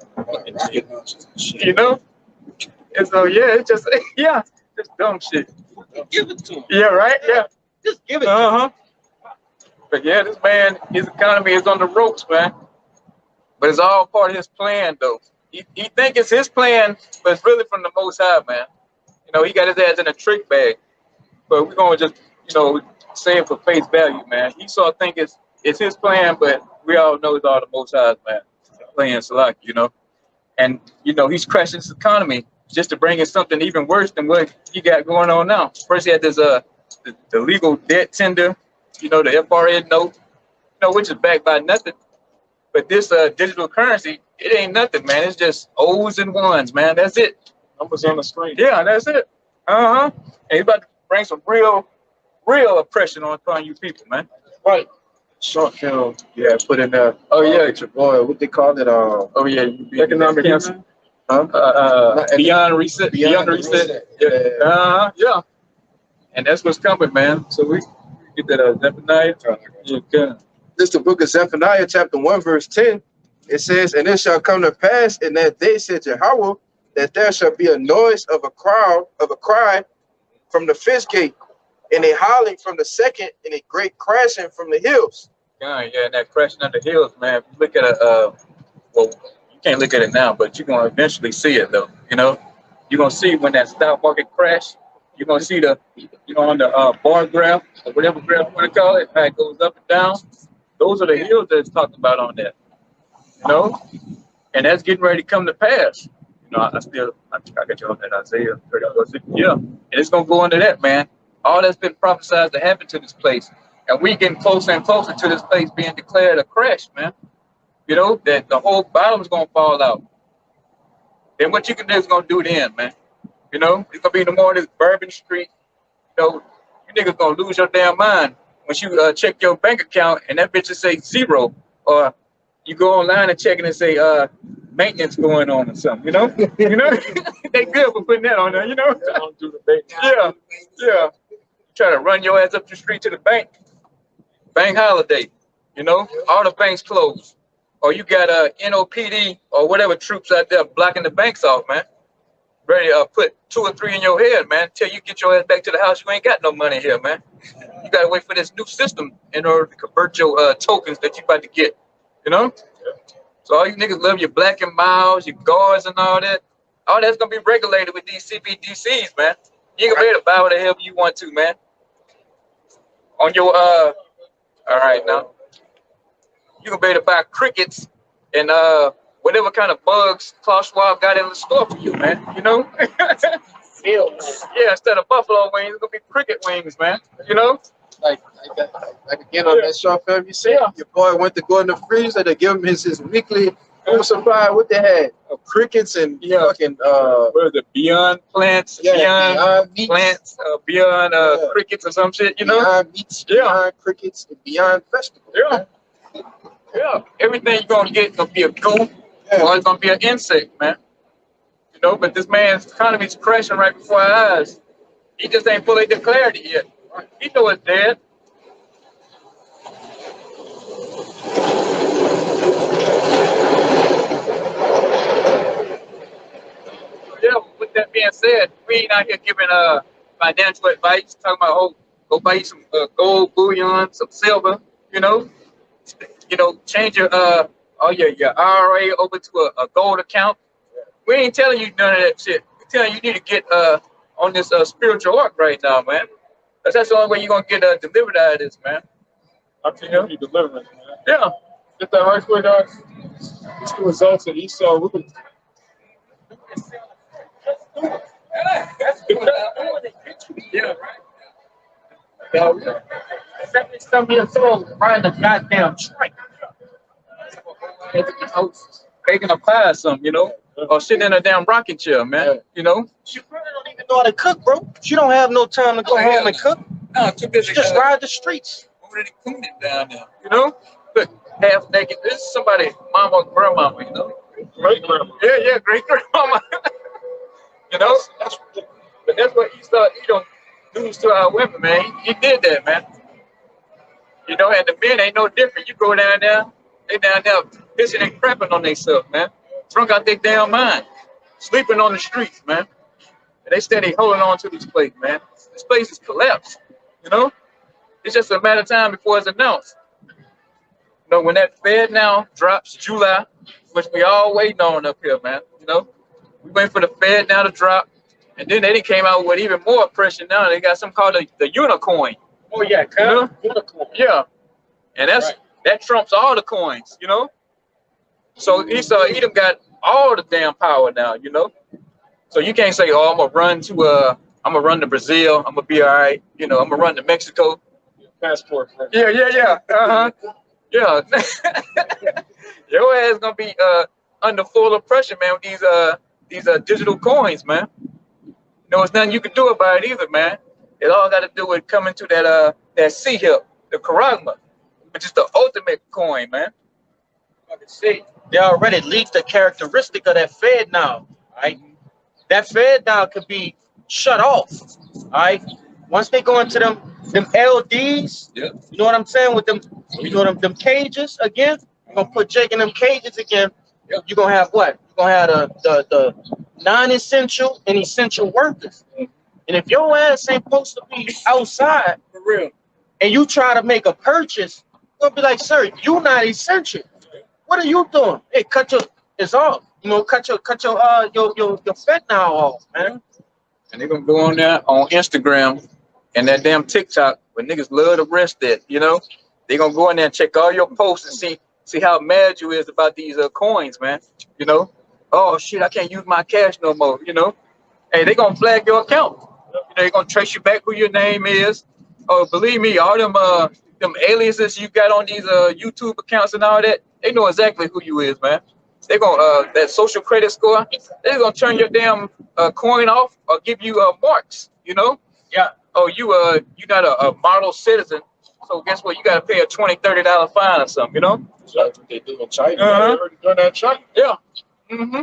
You know? And so it's just just dumb shit. Give it to him. Yeah, right? Yeah. Just give it to him. Uh-huh. But yeah, this man, his economy is on the ropes, man. But it's all part of his plan, though. He think it's his plan, but it's really from the Most High, man. You know, he got his ass in a trick bag. But we're gonna just, say it for face value, man. Esau think it's his plan, but we all know it's all the Most High's, man. Playing Salak, and he's crashing his economy just to bring in something even worse than what he got going on now. First, he had this the legal debt tender. The FRN note, which is backed by nothing. But this digital currency, it ain't nothing, man. It's just O's and ones, man. That's it. Numbers on the screen. Yeah, that's it. And he's about to bring some real oppression upon you people, man. Right. Short film, put in there. Oh yeah, your boy, what they call it? Economic cancer. cancer. Beyond reset. Beyond reset. Yeah. And that's what's coming, man. So we get that Zephaniah. Yeah. This is the book of Zephaniah, chapter 1, verse 10. It says, "And it shall come to pass in that day, said Yahawah, that there shall be a noise of a cry from the first gate, and a howling from the second, and a great crashing from the hills." And that crashing on the hills, man. If you look at well, you can't look at it now, but you're gonna eventually see it, though. You're gonna see when that stock market crash. You're gonna see on the bar graph or whatever graph you want to call it, how it goes up and down. Those are the hills that it's talking about on that. And that's getting ready to come to pass. I got you on that Isaiah 30. Yeah, and it's gonna go into that, man. All that's been prophesied to happen to this place, and we getting closer and closer to this place being declared a crash, man. That the whole bottom's gonna fall out. Then what you can do is gonna do then, man. It's gonna be no more of this Bourbon Street. You niggas gonna lose your damn mind when you check your bank account and that bitch will say 0, or you go online and check it and say maintenance going on or something. They good for putting that on there. Don't do the bait. Yeah. Try to run your ass up the street to the bank. Bank holiday. All the banks closed. Or you got NOPD or whatever troops out there blocking the banks off, man. ready to put 2 or 3 in your head, man. Till you get your ass back to the house, you ain't got no money here, man. You gotta wait for this new system in order to convert your tokens that you about to get. You know? So all you niggas love your black and miles, your guards and all that. All that's gonna be regulated with these CBDCs, man. You ain't gonna be able to buy whatever the hell you want to, man. On your all right now. You gonna be able to buy crickets and whatever kind of bugs Klaus Schwab got in the store for you, man. You know? Yeah, instead of buffalo wings, it's gonna be cricket wings, man. You know? Like again on that short film you said, your boy went to go in the freezer to give him his weekly food supply. What they had? Crickets and fucking what is it? Beyond plants, beyond meats, plants, beyond crickets or some shit, you know? Beyond meats, beyond crickets, and beyond vegetables. Yeah. Everything you're gonna get gonna be a goon or it's gonna be an insect, man. You know, but this man's economy's crashing right before our eyes. He just ain't fully declared it yet. He know it's dead. Yeah, with that being said, we ain't out here giving financial advice, talking about go buy you some gold bullion, some silver, you know, change your your IRA over to a gold account. We ain't telling you none of that shit. We're telling you need to get on this spiritual arc right now, man. That's the only way you're gonna get delivered out of this, man. I think you need deliverance, man. Yeah. Get that right quick, guys. It's the results of Esau. We can Yeah. Some years old riding a goddamn train. Baking a pie or something, you know, or sitting in a damn rocking chair, man. You know. She really don't even know how to cook, bro. She don't have no time to go home and cook. No, too busy. She just ride the streets. Already cleaned it down there, you know. Look, half naked. This is somebody, mama or grandmama, you know. great grandma. Yeah, great grandmama. You know, but that's what Edom does to our women, man. He did that, man. You know, and the men ain't no different. You go down there, they down there pissing and crapping on themselves, man. Drunk out their damn mind, sleeping on the streets, man. And they steady holding on to this place, man. This place is collapsed. You know, it's just a matter of time before it's announced. You know, when that Fed now drops July, which we all waiting on up here, man. You know, we waiting for the Fed now to drop, and then they came out with even more pressure. Now they got something called the unicorn. Oh yeah, You know? unicorn. Yeah, and that trumps all the coins. You know, so Edom got all the damn power now. You know, so you can't say, oh, I'm gonna run to Brazil. I'm gonna be all right. You know, I'm gonna run to Mexico. Passport. Right? Yeah. Yeah. Your ass gonna be under full pressure, man, with these digital coins, man. You know, there's nothing you can do about it either, man. It all got to do with coming to that sea hip, the Karagma, which is the ultimate coin, man. You can see they already leaked the characteristic of that Fed now. Right, that Fed now could be shut off. All right, once they go into them LDs, Yeah. you know what I'm saying with them, you know them cages again. You're gonna put Jake in them cages again. Yeah. You're gonna have what? You're gonna have the non-essential and essential workers. And if your ass ain't supposed to be outside For real. and you try to make a purchase, you're gonna be like, sir, you're not essential. What are you doing? Hey, it's off. You know, cut your fentanyl off, man. And they're gonna go on there on Instagram and that damn TikTok where niggas love to rest that, you know. They're gonna go in there and check all your posts and see how mad you is about these coins, man. You know, oh shit, I can't use my cash no more, you know. Hey, they gonna flag your account. You know, they're gonna trace you back who your name is. Oh, believe me, all them aliases you got on these YouTube accounts and all that, they know exactly who you is, man. They're gonna that social credit score, they're gonna turn your damn coin off or give you marks, you know? Yeah. Oh, you're not a model citizen. So guess what? You gotta pay a $20-$30 fine or something, you know? That's what they do in China. Uh-huh. They already done that in China. Yeah. Mm-hmm.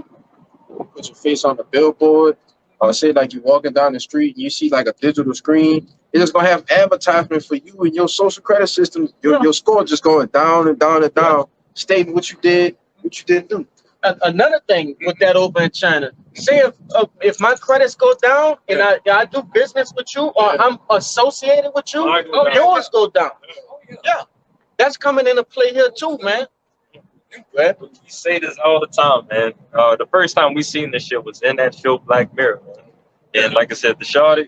Put your face on the billboard, or say like you're walking down the street and you see like a digital screen. It's just gonna have advertisement for you and your social credit system. Your score just going down and down and down, stating what you did, what you didn't do. another thing with that over in China. Say if my credits go down and I do business with you or I'm associated with you, yours go down. Yeah, that's coming into play here too, man. We say this all the time, man. The first time we seen this shit was in that show Black Mirror, man. And like I said, the shorty,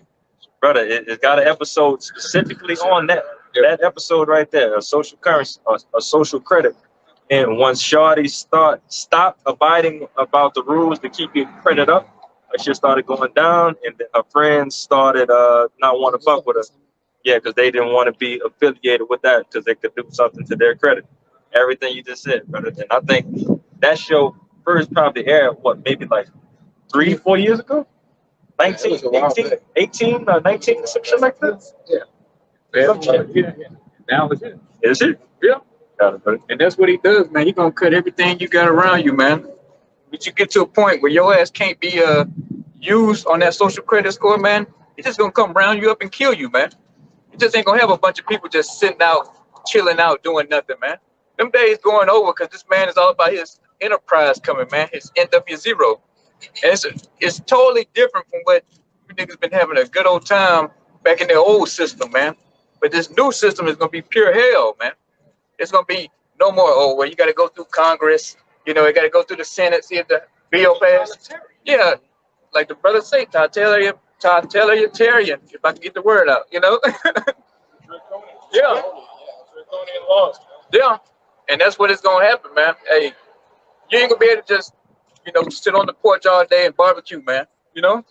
brother, it got an episode specifically on that. That episode right there, a social currency, a social credit. And once shorty stopped abiding about the rules to keep your credit up, her shit started going down, and then her friends started not want to fuck with her. Yeah, because they didn't want to be affiliated with that because they could do something to their credit. Everything you just said, brother. And I think that show first probably aired, what, maybe like 3-4 years ago? 19, 18, 19, some shit like that? Yeah. Now it's it. Is it? Yeah. Got it, brother. And that's what he does, man. He gonna cut everything you got around you, man. But you get to a point where your ass can't be used on that social credit score, man. It's just gonna come round you up and kill you, man. You just ain't gonna have a bunch of people just sitting out, chilling out, doing nothing, man. Them days going over because this man is all about his enterprise coming, man. His NW0. And it's totally different from what you niggas been having a good old time back in the old system, man. But this new system is gonna be pure hell, man. It's gonna be no more, well, you gotta go through Congress, you know, you gotta go through the Senate, see if the bill passed. Yeah, like the brother say, totalitarian, if I can get the word out, you know? Yeah. Yeah. And that's what it's gonna happen, man. Hey, you ain't gonna be able to just, you know, sit on the porch all day and barbecue, man. You know?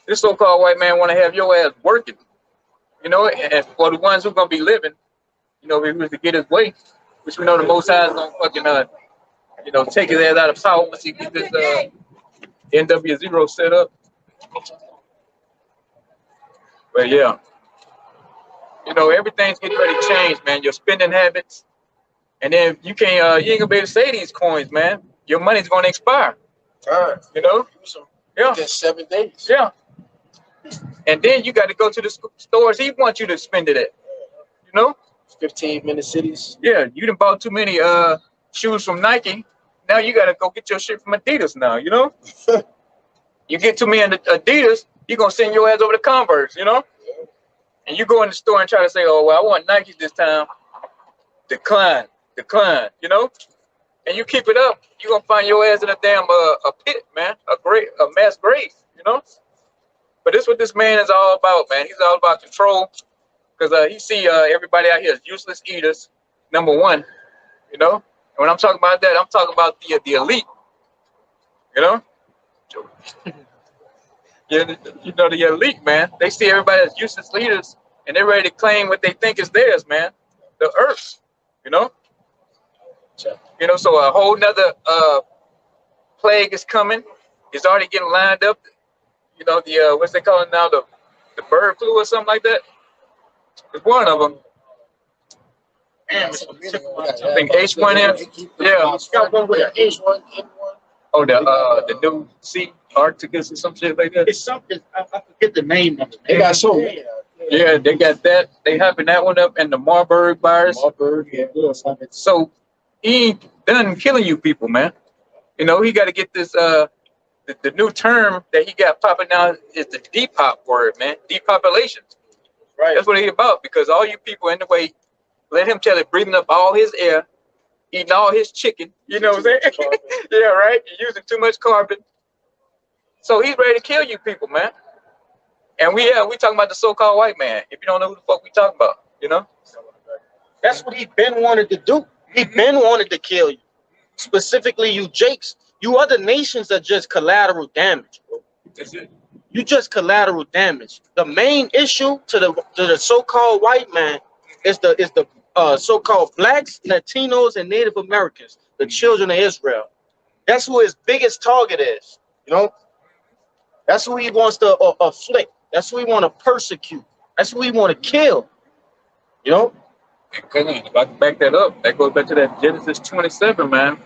This so-called white man wanna have your ass working. You know, and for the ones who gonna be living, you know, if he was to get his way, which we know the Most High is gonna fucking you know, take his ass out of power once he get this NW0 set up. But yeah. You know, everything's getting ready to change, man. Your spending habits. And then you can't you ain't gonna be able to say these coins, man. Your money's gonna expire. You know? Yeah. Just 7 days. Yeah. And then you got to go to the stores he wants you to spend it at. You know? 15-minute cities. Yeah, you done bought too many shoes from Nike. Now you gotta go get your shit from Adidas now, you know? You get too many Adidas, you gonna send your ass over to Converse, you know? And you go in the store and try to say, oh, well, I want Nike this time. Decline, you know? And you keep it up, you gonna find your ass in a damn a pit, man, a mass grave, you know? But this is what this man is all about, man. He's all about control. Because he see everybody out here as useless eaters, number one, you know? And when I'm talking about that, I'm talking about the elite, you know? Yeah, you know, the elite, man. They see everybody as useless leaders, and they're ready to claim what they think is theirs, man. The earth, you know? You know, so a whole nother plague is coming. It's already getting lined up. You know, the, what's they calling now, the bird flu or something like that? It's one of them. I think H1N. Yeah. Got one with an H1N1. Oh, the new sea Arcticus or some shit like that. It's something I forget the name of it. They got so many. Yeah, they got that. They hyping that one up, and the Marburg virus. Marburg, yeah. So he ain't done killing you people, man. You know, he got to get this. The new term that he got popping now is the depop word, man. Depopulation. Right. That's what he about, because all you people in the way, let him tell it, breathing up all his air, eating all his chicken. You know what I'm saying? Yeah, right. You're using too much carbon. So he's ready to kill you people, man. And we talking about the so-called white man. If you don't know who the fuck we talking about, you know? That's what he been wanted to do. He been wanted to kill you. Specifically you Jakes. You other nations are just collateral damage, bro. That's it. You just collateral damage. The main issue to the so-called white man is the so-called blacks, Latinos, and Native Americans, the children of Israel. That's who his biggest target is. You know, that's who he wants to afflict. That's who he want to persecute. That's who he want to kill. You know. If I can back that up, that goes back to that Genesis 27, man.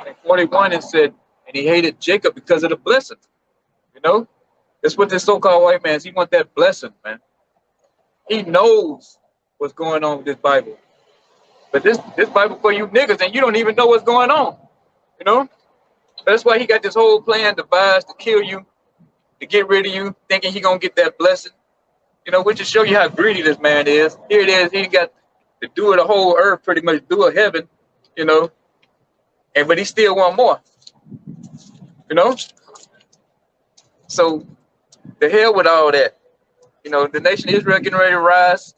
In 41, it said, and he hated Jacob because of the blessing. You know? That's what this so-called white man is. He wants that blessing, man. He knows what's going on with this Bible. But this Bible for you niggas, and you don't even know what's going on. You know? That's why he got this whole plan devised to kill you, to get rid of you, thinking he gonna get that blessing. You know, which to show you how greedy this man is. Here it is. He got to do the whole earth, pretty much do a heaven. You know, but he still want more. You know. So the hell with all that. You know, the nation of Israel getting ready to rise,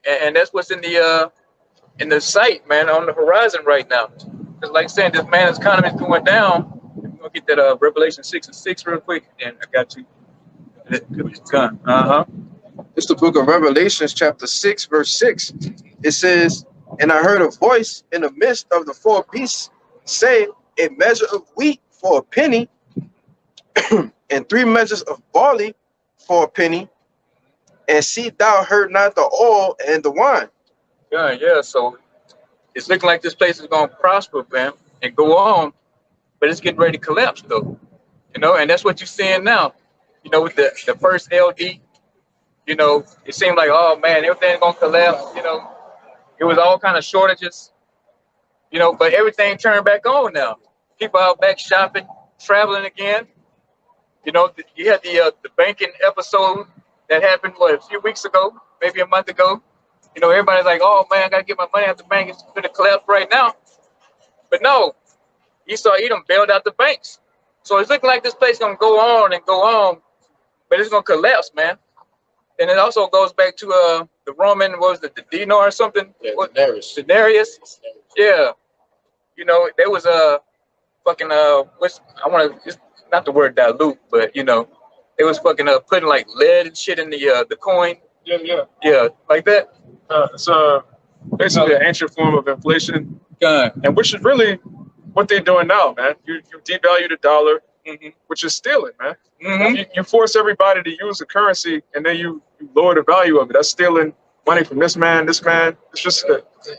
and that's what's in the sight, man, on the horizon right now. Because like saying, this man's economy is going down. I'm gonna get that Revelation 6:6 real quick, and I got you. Gun. It's the book of Revelations, chapter 6, verse 6. It says, and I heard a voice in the midst of the four beasts say, a measure of wheat for a penny, and 3 measures of barley for a penny, and see thou heard not the oil and the wine. Yeah. So it's looking like this place is gonna prosper, man, and go on, but it's getting ready to collapse, though. You know, and that's what you're seeing now. You know, with the first LD, you know, it seemed like, oh man, everything's gonna collapse. You know, it was all kind of shortages. You know, but everything turned back on now. People out back shopping, traveling again. You know, you had the banking episode that happened a few weeks ago, maybe a month ago. You know, everybody's like, oh man, I gotta get my money out the bank. It's gonna collapse right now. But no, Edom bailed out the banks. So it's looking like this place is gonna go on and go on, but it's gonna collapse, man. And it also goes back to the Roman, what was it, the dinar or something? Yeah, denarius. Yeah. You know, there was a fucking it's not the word dilute, but you know, it was fucking putting like lead and shit in the coin. Yeah, like that. It's basically an ancient form of inflation, Gun. and which is really what they're doing now, man. You devalue the dollar, which is stealing, man. You force everybody to use the currency, and then you lower the value of it. That's stealing money from this man. It's just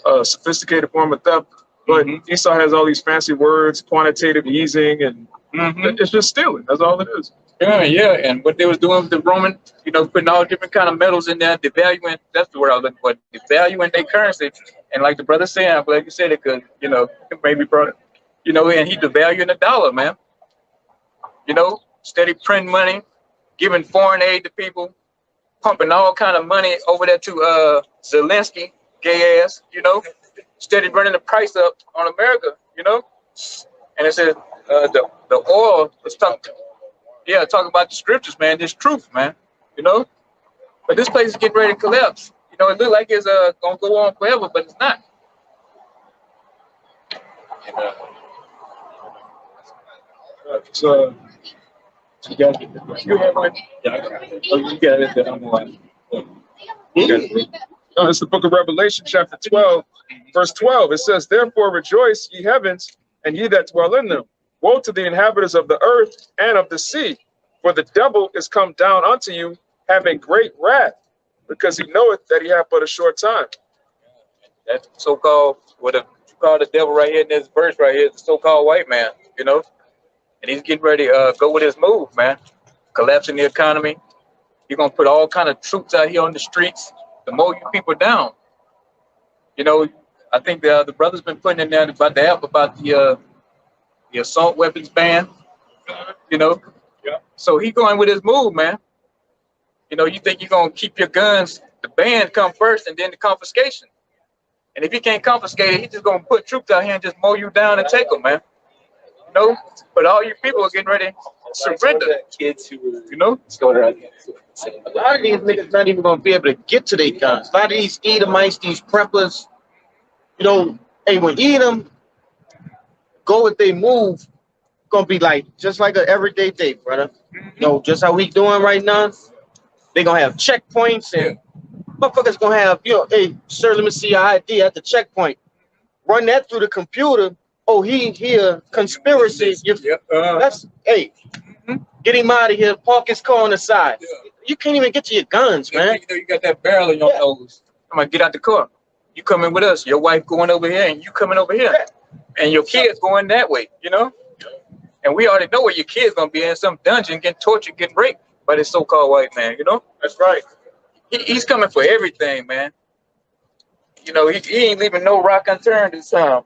a sophisticated form of theft. But Esau has all these fancy words, quantitative easing, and it's just stealing. That's all it is. Yeah. And what they was doing with the Roman, you know, putting all different kind of metals in there, devaluing. That's the word I was looking for. Devaluing their currency, and like the brother said, I'm glad you said it, because you know, maybe brought, you know, and he devaluing the dollar, man. You know, steady printing money, giving foreign aid to people, pumping all kind of money over there to Zelensky, gay ass, you know, steady running the price up on America, you know. And it says the oil was talking about the scriptures, man, this truth, man, you know. But this place is getting ready to collapse. You know, it looked like it's gonna go on forever, but it's not. So You got it. You have one? Yeah, I got it. Oh, you got it. I'm one. No, it's the book of Revelation, chapter 12, verse 12. It says, therefore rejoice, ye heavens, and ye that dwell in them. Woe to the inhabitants of the earth and of the sea, for the devil is come down unto you, having great wrath, because he knoweth that he hath but a short time. That so-called, what you call the devil right here in this verse right here, the so-called white man, you know? And he's getting ready to go with his move, man. Collapsing the economy. He's going to put all kind of troops out here on the streets to mow you people down. You know, I think the brother's been putting in there about the app about the assault weapons ban, you know. Yeah. So he going with his move, man. You know, you think you're going to keep your guns, the ban come first and then the confiscation. And if he can't confiscate it, he's just going to put troops out here and just mow you down and take them, man. You know, but all you people are getting ready to surrender. Kids who, you know, a lot of these niggas not even gonna be able to get to their guns. A lot of these Edomites, these preppers, you know, hey, when Edom go with they move, gonna be like just like an everyday day, brother. You know, just how we doing right now. They gonna have checkpoints, and motherfuckers gonna have, you know, hey, sir, let me see your ID at the checkpoint. Run that through the computer. Oh, he a conspiracy. That's, hey, get him out of here. Park his car on the side. Yeah. You can't even get to your guns, man. You know, you got that barrel in your nose. I'm gonna get out the car. You coming with us? Your wife going over here, and you coming over here, and your kids going that way. You know, and we already know where your kids gonna be in some dungeon, getting tortured, getting raped by this so-called white man. You know, That's right. He's coming for everything, man. You know, he ain't leaving no rock unturned this time.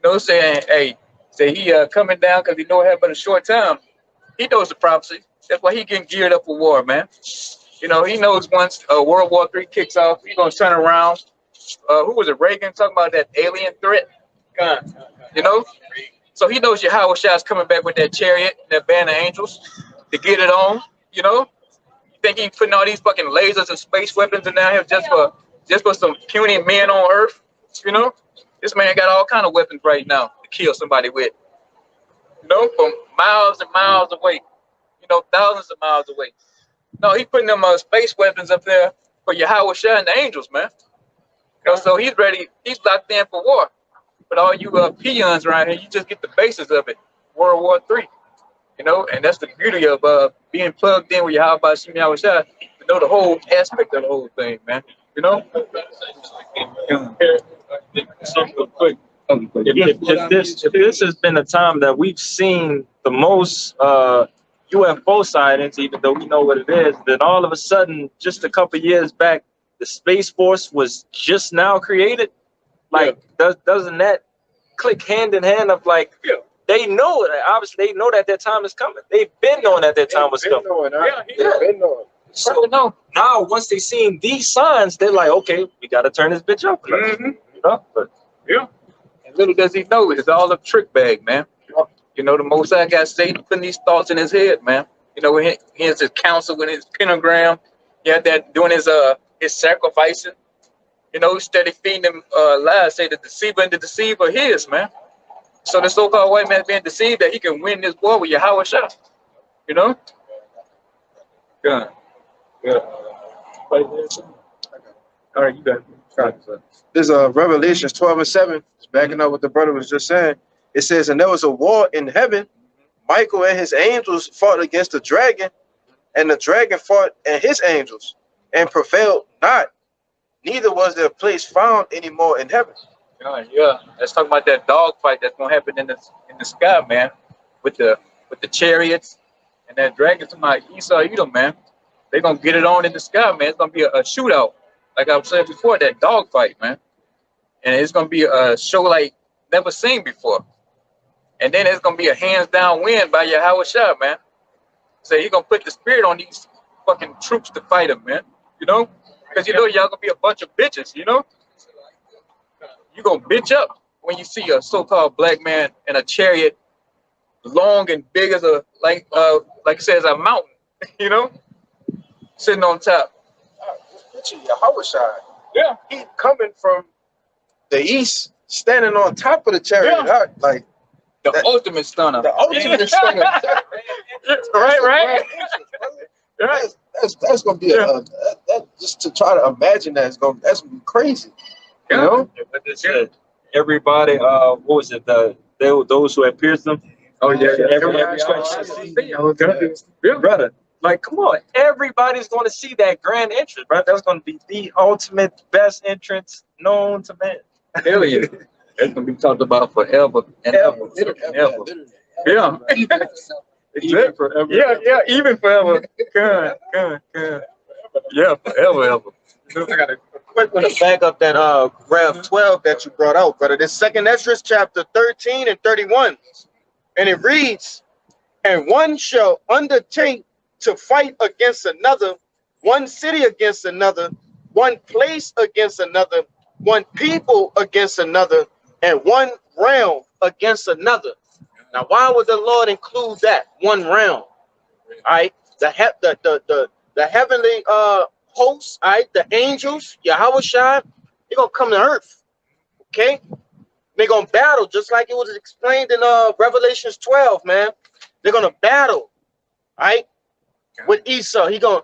You know, saying, hey, Say he coming down because he know it had but a short time. He knows the prophecy. That's why he getting geared up for war, man. You know, he knows once World War III kicks off, he's gonna turn around. Who was it? Reagan talking about that alien threat. You know, so he knows Yahawashi is coming back with that chariot, that band of angels, to get it on. You know, you think he's putting all these fucking lasers and space weapons in down here just for some puny men on Earth? You know, this man got all kind of weapons right now to kill somebody with. You know, from miles and miles away. You know, thousands of miles away. No, he's putting them space weapons up there for Yahawashi and the angels, man. You know, so he's ready. He's locked in for war. But all you peons around here, you just get the basis of it. World War III. You know, and that's the beauty of being plugged in with Yahawashi to know the whole aspect of the whole thing, man. You know? Something real quick. If this has been a time that we've seen the most UFO sightings, even though we know what it is, then all of a sudden, just a couple years back, the Space Force was just now created. Like, doesn't that click hand in hand of like, they know that, obviously they know that their time is coming. They've been knowing that their time was coming. They've been knowing. So now, once they seen these signs, they're like, okay, we got to turn this bitch up. Mm-hmm. You know? But, and little does he know, it's all a trick bag, man. You know, the Most High got Satan putting these thoughts in his head, man. You know, he has his counsel with his pentagram. He had that doing his sacrificing. You know, steady feeding them lies. Say the deceiver and the deceiver his, man. So the so-called white man being deceived that he can win this war with Yahawashi. You know? Good. All right, you got it. This Revelations 12:7, backing up what the brother was just saying. It says, and there was a war in heaven. Michael and his angels fought against the dragon, and the dragon fought and his angels, and prevailed not. Neither was their place found anymore in heaven. Yeah. Let's talk about that dog fight that's gonna happen in the sky, man, with the chariots and that dragon to my Esau Edom, man. They're gonna get it on in the sky, man. It's gonna be a shootout, like I was saying before, that dog fight, man. And it's gonna be a show like never seen before. And then it's gonna be a hands down win by Yahawashi, man. So he's gonna put the spirit on these fucking troops to fight him, man. You know? Because you know y'all gonna be a bunch of bitches, you know? You gonna bitch up when you see a so-called black man in a chariot, long and big as like it says a mountain, you know, sitting on top. Picture Yahawashi. Yeah. He coming from the east, standing on top of the chariot. Yeah. Like The ultimate stunner. the ultimate stunner. Right. That's gonna be just to try to imagine that's gonna be crazy. You know? but they said everybody, what was it? Those who had pierced them. Oh yeah. Everybody brother. Like, come on, everybody's going to see that grand entrance, bro. That's going to be the ultimate best entrance known to man. Hell yeah. It's gonna be talked about forever and ever. And ever. Yeah. Even forever. Yeah, even forever. Good. Yeah, forever, ever. I got a quick one to back up that Rev 12 that you brought out, brother. This second Ezra chapter 13 and 31. And it reads, and one shall undertake to fight against another, one city against another, one place against another, one people against another, and one realm against another. Now, why would the Lord include that one realm? All right, the heavenly hosts, all right, the angels, Yahawashi, they're gonna come to earth. Okay, they're gonna battle just like it was explained in Revelations 12, man. They're gonna battle, all right, with Esau. He gonna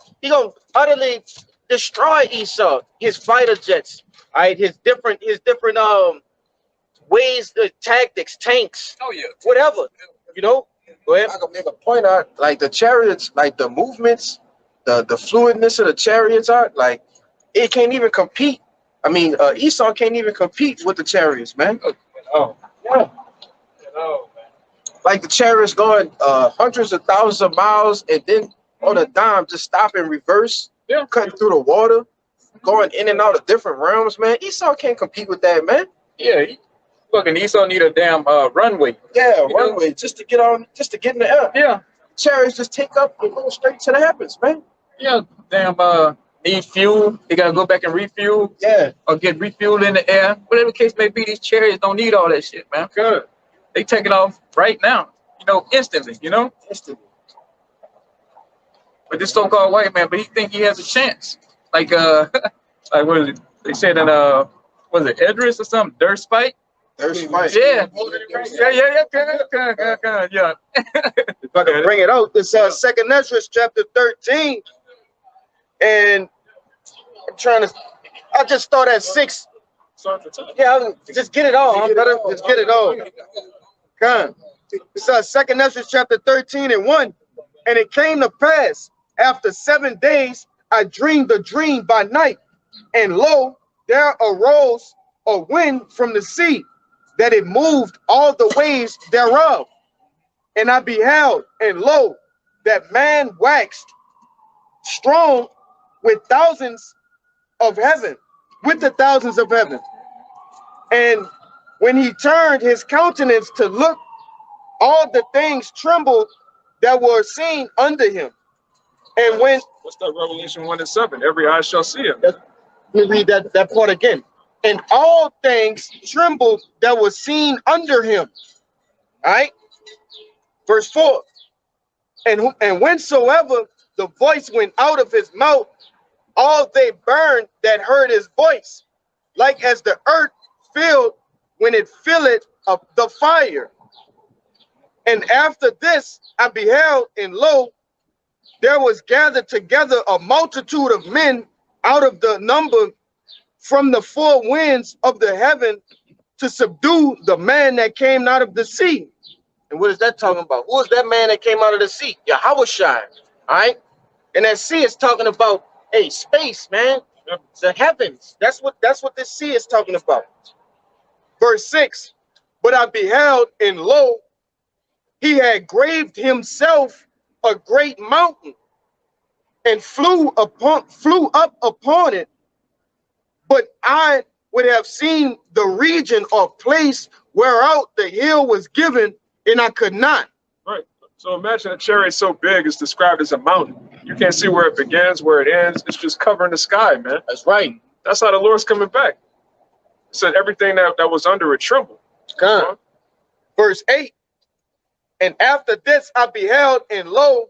utterly destroy Esau, his fighter jets, all right, his different ways, tactics, tanks, whatever, you know. Go ahead. I can make a point out, like the chariots, like the movements, the fluidness of the chariots are like it can't even compete. I mean, Esau can't even compete with the chariots, man. Oh, Yeah. Like the chariots going hundreds of thousands of miles, and then on a dime just stop and reverse, cutting through the water, going in and out of different realms, man. Esau can't compete with that, man. yeah. Fucking Esau need a damn runway. Yeah, You know? runway just to get on, just to get in the air. Yeah, Chariots just take up and go straight to the heavens, man. yeah. Damn need fuel. They gotta go back and refuel Yeah, or get refueled in the air. Whatever the case may be, these chariots don't need all that shit, man. Good. They take it off right now. You know, instantly. You know. instantly. But this so-called white man, but he think he has a chance. Like like what is it? They said that was it Idris or something? Dirt spike? There's fight. Yeah. Yeah. If I can bring it out, it's Second Ezra chapter 13, and I'm trying to. I just start at 6. Yeah, just get it all. I'm better. Just get it all. Come. It's Second Ezra chapter 13 and 1, and it came to pass after 7 days I dreamed a dream by night, and lo, there arose a wind from the sea, that it moved all the waves thereof. And I beheld, and lo, that man waxed strong with thousands of heaven, with the thousands of heaven. And when he turned his countenance to look, all the things trembled that were seen under him. And when What's that Revelation 1:7? Every eye shall see him. let me read that part again. And all things trembled that were seen under him. All right. Verse 4. And whensoever the voice went out of his mouth, all they burned that heard his voice, like as the earth filled when it filleth up the fire. And after this I beheld, and lo, there was gathered together a multitude of men out of the number from the four winds of the heaven to subdue the man that came out of the sea. And what is that talking about? Who is that man that came out of the sea? Yahawashi. All right. And that sea is talking about space, man. It's the heavens. That's what this sea is talking about. Verse 6. But I beheld, and lo, he had graved himself a great mountain, and flew up upon it. But I would have seen the region or place whereout the hill was given, and I could not. Right. So imagine a chariot so big it's described as a mountain. You can't see where it begins, where it ends. It's just covering the sky, man. That's right. That's how the Lord's coming back. It said everything that was under it trembled. Come. Verse 8. And after this I beheld, and lo,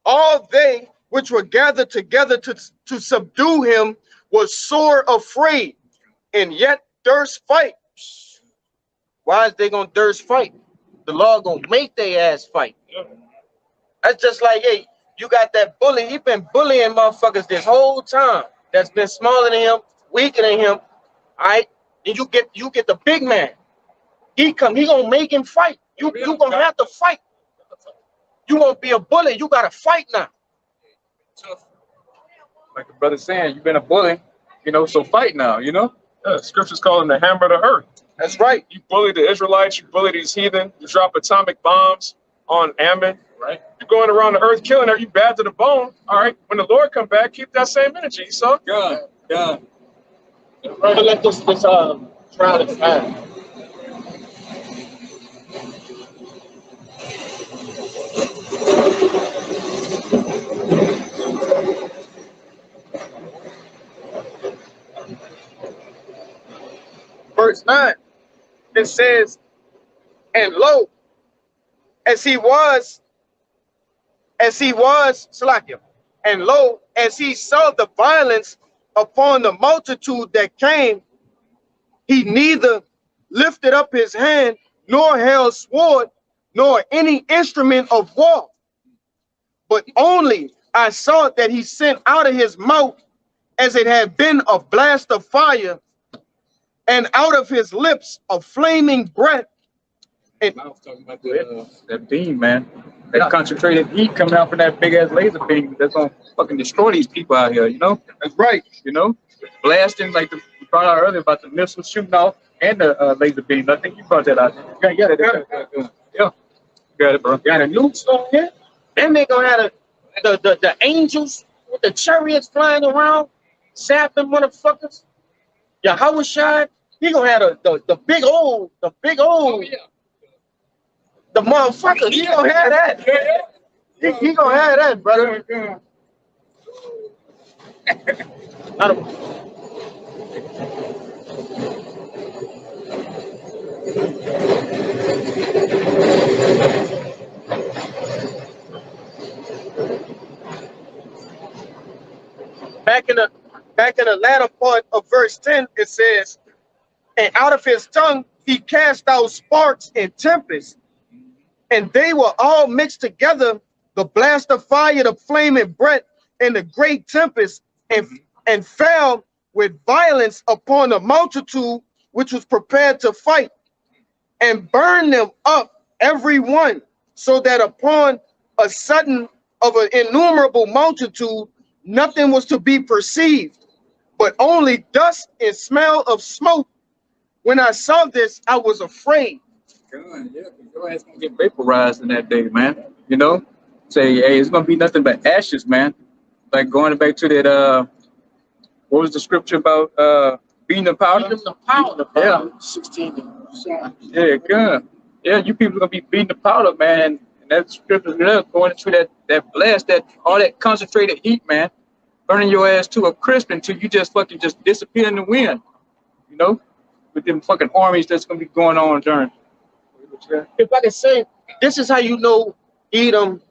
all they which were gathered together to subdue him was sore afraid, and yet durst fight. Why is they gonna durst fight? The Lord gonna make their ass fight. That's just like, hey, you got that bully. He been bullying motherfuckers this whole time. That's been smaller than him, weaker than him. All right, and you get the big man. He gonna make him fight. You gonna have to fight. You won't be a bully. You gotta fight now. Like the brother saying, you've been a bully, you know, so fight now, you know? Yeah, scriptures call him the hammer of the earth. That's right. You bully the Israelites, you bully these heathen, you drop atomic bombs on Ammon, right? You're going around the earth killing her, you bad to the bone. All right, when the Lord come back, keep that same energy, you saw? God. Brother, let this trial expand. Verse 9, it says, and lo, as he was, Shalawam, and lo, as he saw the violence upon the multitude that came, he neither lifted up his hand, nor held sword, nor any instrument of war, but only I saw that he sent out of his mouth as it had been a blast of fire, and out of his lips a flaming breath. And I was talking about that beam, man. That concentrated heat coming out from that big ass laser beam that's gonna fucking destroy these people out here, you know? that's right. You know? Blasting like we found out earlier about the missiles shooting off and the laser beam. I think you brought that out. Yeah, yeah. Got it, bro. Got a Millstone here. Then they gonna have the angels with the chariots flying around, sapping motherfuckers. Yahawashi He gonna have the big old, Oh, yeah. the motherfucker. He gonna have that. He gonna have that, brother. I don't, back in the latter part of verse 10, it says, and out of his tongue he cast out sparks and tempests, and they were all mixed together, the blast of fire, the flaming breath, and the great tempest, and fell with violence upon the multitude which was prepared to fight, and burned them up every one, so that upon a sudden of an innumerable multitude nothing was to be perceived, but only dust and smell of smoke. When I saw this, I was afraid. God, yeah, your ass gonna get vaporized in that day, man. You know, say, hey, it's gonna be nothing but ashes, man. Like going back to that, what was the scripture about beating the powder? Beat them to powder, Yeah. 16. Yeah, good. Yeah, you people gonna be beating the powder, man. And that scripture there going into that blast, that all that concentrated heat, man, burning your ass to a crisp until you just fucking just disappear in the wind. You know, with them fucking armies that's gonna be going on during. If I can say, this is how you know Edom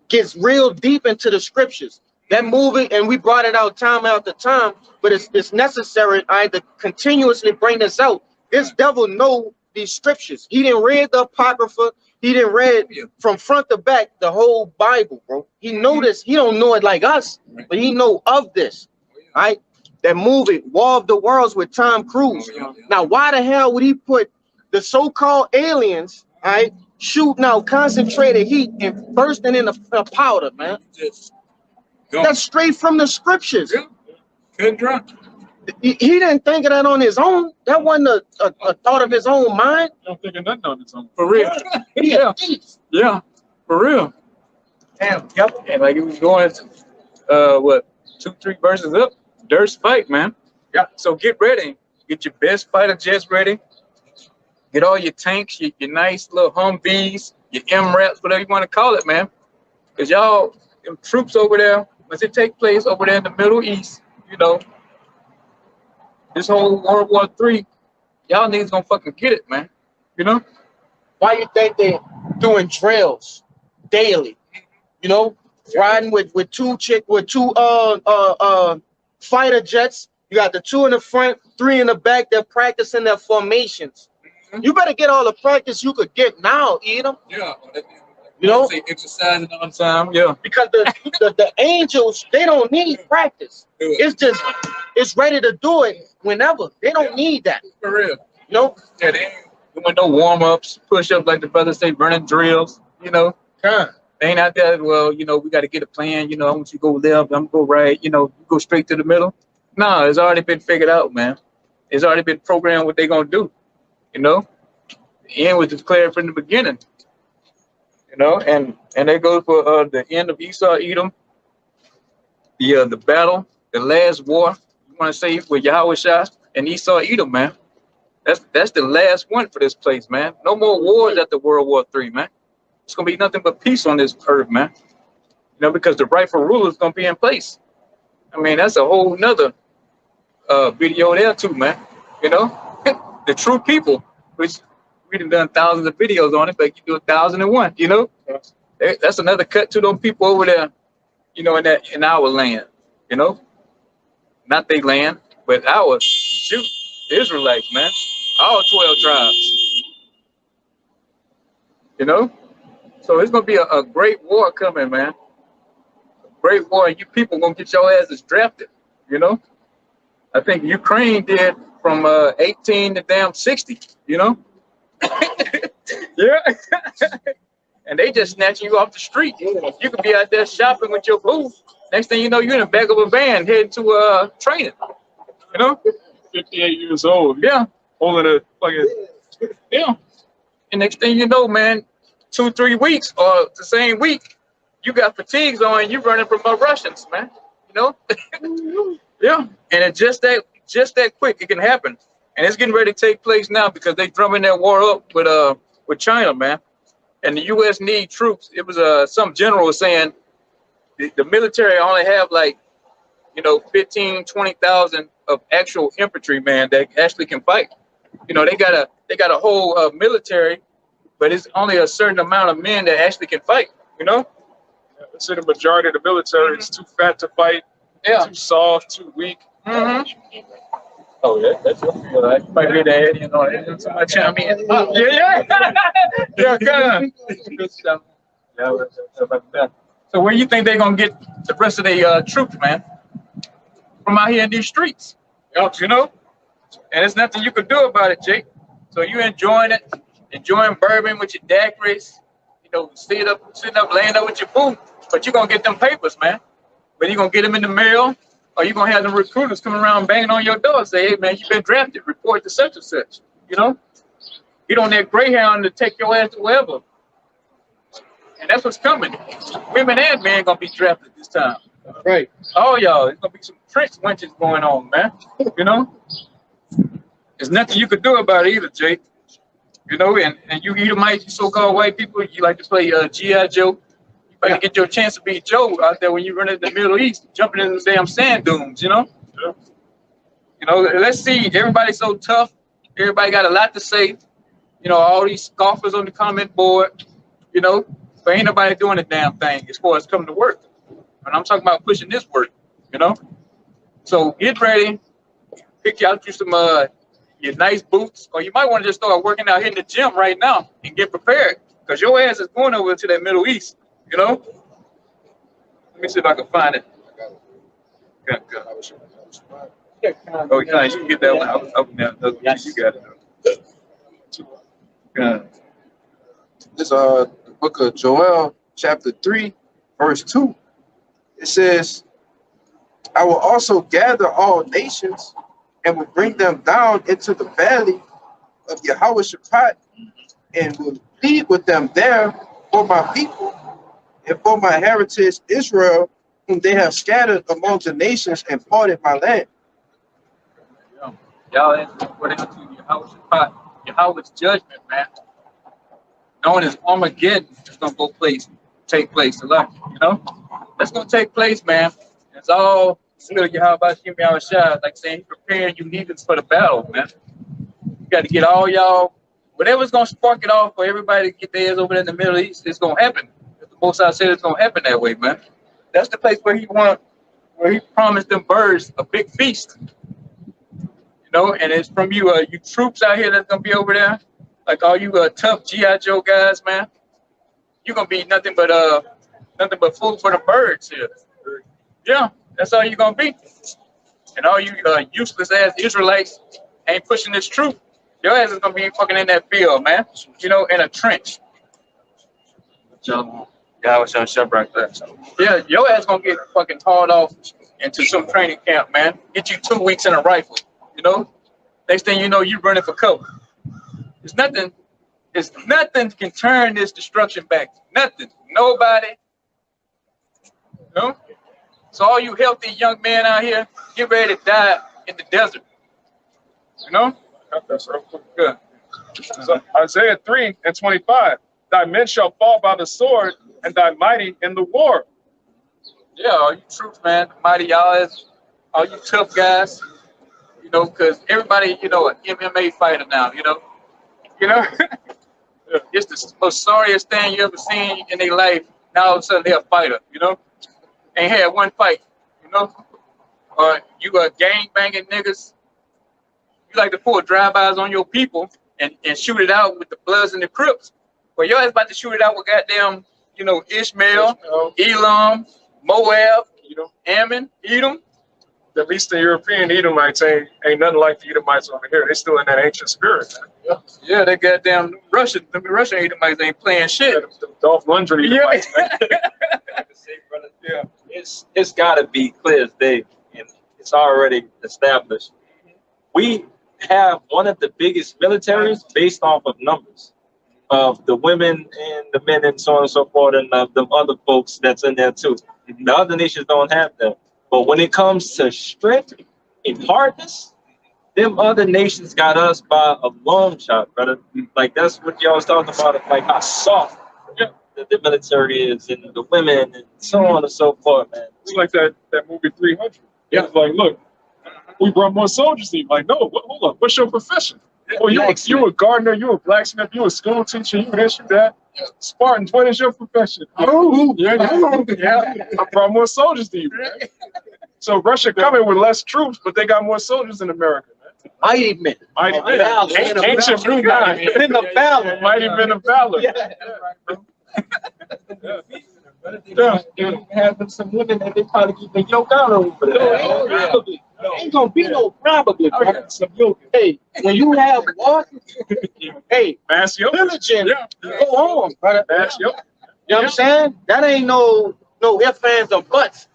gets real deep into the scriptures. That movie, and we brought it out time after time, but it's necessary to continuously bring this out. This devil know these scriptures. He didn't read the Apocrypha. He didn't read from front to back the whole Bible, bro. He know this. He don't know it like us, but he know of this, right? That movie, War of the Worlds with Tom Cruise. Now, why the hell would he put the so-called aliens, right, shooting out concentrated heat and bursting in the powder, man? That's straight from the scriptures. Good drunk. He didn't think of that on his own. That wasn't a thought of his own mind. I don't think of nothing on his own. For real. Yeah. Yeah, for real. Damn. Yep. And like it was going, what, 2-3 verses up, there's fight, man. Yeah. So get ready. Get your best fighter jets ready. Get all your tanks, your nice little Humvees, your MRAPs, whatever you want to call it, man. Because y'all, them troops over there, once it take place over there in the Middle East, you know, this whole World War III, y'all niggas gonna fucking get it, man. You know? Why you think they doing drills daily? You know, riding with two fighter jets. You got the 2 in the front, 3 in the back. They're practicing their formations. You better get all the practice you could get now, Edom. Yeah. You know, say exercising on time. Yeah. because the angels, they don't need practice. It's ready to do it whenever. They don't need that. For real. You know? Yeah, they ain't doing no warm-ups, push-ups like the brothers say, running drills, you know. They ain't out there, well, you know, we got to get a plan, you know, I want you to go left, I'm going to go right, you know, you go straight to the middle. No, it's already been figured out, man. It's already been programmed what they're going to do, you know. The end was declared from the beginning, you know, and they go for the end of Esau, Edom, the battle, the last war, you want to say, with Yahawashi and Esau, Edom, man. That's the last one for this place, man. No more wars after World War III, man. It's gonna be nothing but peace on this earth, man. You know, because the rightful ruler is gonna be in place. I mean, that's a whole nother video there too, man. You know, the true people, which we done thousands of videos on it, but you do 1,001. You know, that's another cut to them people over there. You know, in our land. You know, not their land, but our Israelites, man. All 12 tribes. You know? So it's going to be a great war coming, man. A great war, and you people going to get your asses drafted, you know? I think Ukraine did from 18 to damn 60, you know? Yeah. And they just snatching you off the street. You could be out there shopping with your boo. Next thing you know, you're in the back of a van heading to training, you know? 58 years old. Yeah. Holding a fucking. Yeah. And next thing you know, man, 2-3 weeks or the same week, you got fatigues on and you're running from Russians, man. You know? Yeah. And it's just that quick. It can happen. And it's getting ready to take place now because they drumming that war up with China, man. And the U.S. need troops. It was some general was saying the military only have like, 15, 20,000 of actual infantry, man, that actually can fight. They got a whole military, but it's only a certain amount of men that actually can fight. Let's say the majority of the military is too fat to fight, too soft, too weak. Mm-hmm. Oh yeah, that's your feel. I might be that. Somebody chime in. Yeah. Yeah, kind of. Yeah. So where you think they're gonna get the rest of the troops, man? From out here in these streets, and there's nothing you could do about it, Jake. So you enjoying bourbon with your daiquiris, sitting up, laying up with your boo, but you're gonna get them papers, man. But you're gonna get them in the mail, or you're gonna have them recruiters coming around banging on your door and say, hey man, you've been drafted, report to such and such. Get on that Greyhound to take your ass to wherever. And that's what's coming. Women and men gonna be drafted this time. Right. Oh y'all, it's gonna be some trench wenches going on, man. There's nothing you could do about it either, Jake. And you Edomites, you so-called white people, you like to play G.I. Joe. You better get your chance to be Joe out there when you run into the Middle East, jumping in the damn sand dunes, Let's see, everybody's so tough. Everybody got a lot to say. All these scoffers on the comment board, but ain't nobody doing a damn thing as far as coming to work. And I'm talking about pushing this work, So get ready, pick out you some your nice boots, or you might want to just start working out here in the gym right now and get prepared, because your ass is going over to that Middle East, Let me see if I can find it. Good. Oh, yeah, you can get that one up now. Yes. You got it. Good. This the book of Joel, chapter 3, verse 2. It says, I will also gather all nations and will bring them down into the valley of Yahawashi, and will plead with them there for my people and for my heritage Israel, whom they have scattered among the nations and parted my land. Y'all according to Yahawashi, Yahweh's judgment, man. Known as Armageddon, it's gonna take place. That's gonna take place, man. It's all still Yahawashi, like saying he's preparing you heathens for the battle, man. You got to get all y'all, whatever's gonna spark it off for everybody to get theirs over there in the Middle East. It's gonna happen. The Most High said it's gonna happen that way, man. That's the place where he promised them birds a big feast. And it's from you troops out here that's gonna be over there, like all you tough G.I. Joe guys, man. You're gonna be nothing but food for the birds here. Yeah, that's all you're gonna be. And all you useless ass Israelites ain't pushing this truth. Your ass is gonna be fucking in that field, man. In a trench. Yeah, I was on shop right there. Yeah, your ass gonna get fucking hauled off into some training camp, man. Get you 2 weeks in a rifle. Next thing you know, you running for cover. It's nothing can turn this destruction back. Nothing. Nobody. So all you healthy young men out here, get ready to die in the desert. That's real quick. Good. So Isaiah 3:25. Thy men shall fall by the sword, and thy mighty in the war. Yeah, all you troops, man, mighty y'all, all you tough guys. Because everybody, an MMA fighter now, It's the most sorriest thing you ever seen in their life. Now all of a sudden they're a fighter, Ain't had one fight, Or you gang banging niggas. You like to pull drive-bys on your people and shoot it out with the Bloods and the Crips. Well, your ass about to shoot it out with goddamn, Ishmael, Elam, Moab, Ammon, Edom. The Eastern European Edomites ain't nothing like the Edomites over here. They still in that ancient spirit, man. Yeah, they goddamn Russian Edomites ain't playing shit. The Dolph Lundgren Edomites, man. Yeah, it's got to be clear as day, and it's already established. We have one of the biggest militaries based off of numbers of the women and the men and so on and so forth, and the other folks that's in there too. The other nations don't have them. But when it comes to strength and hardness, them other nations got us by a long shot, brother. Like that's what y'all was talking about, like how soft the military is and the women and so on and so forth, man. It's like that movie 300. Yeah. It's like, look, we brought more soldiers in. Like, no, hold up. What's your profession? Oh, you a gardener, you a blacksmith, you a school teacher, you this, you that. Spartans, what is your profession? Oh, yeah. I brought more soldiers to you, man. So Russia coming with less troops, but they got more soldiers in America, man. Mighty men. Mighty men. Ancient blue guy. In the valor. Mighty men of valor. You have some women that they probably keep the yoke out over there. Ain't gonna be no probably. Hey, when you have war, hey, mass yoke. Diligent, go on, brother. Mass yoke. You know what I'm saying? That ain't no ifs, ands, or buts.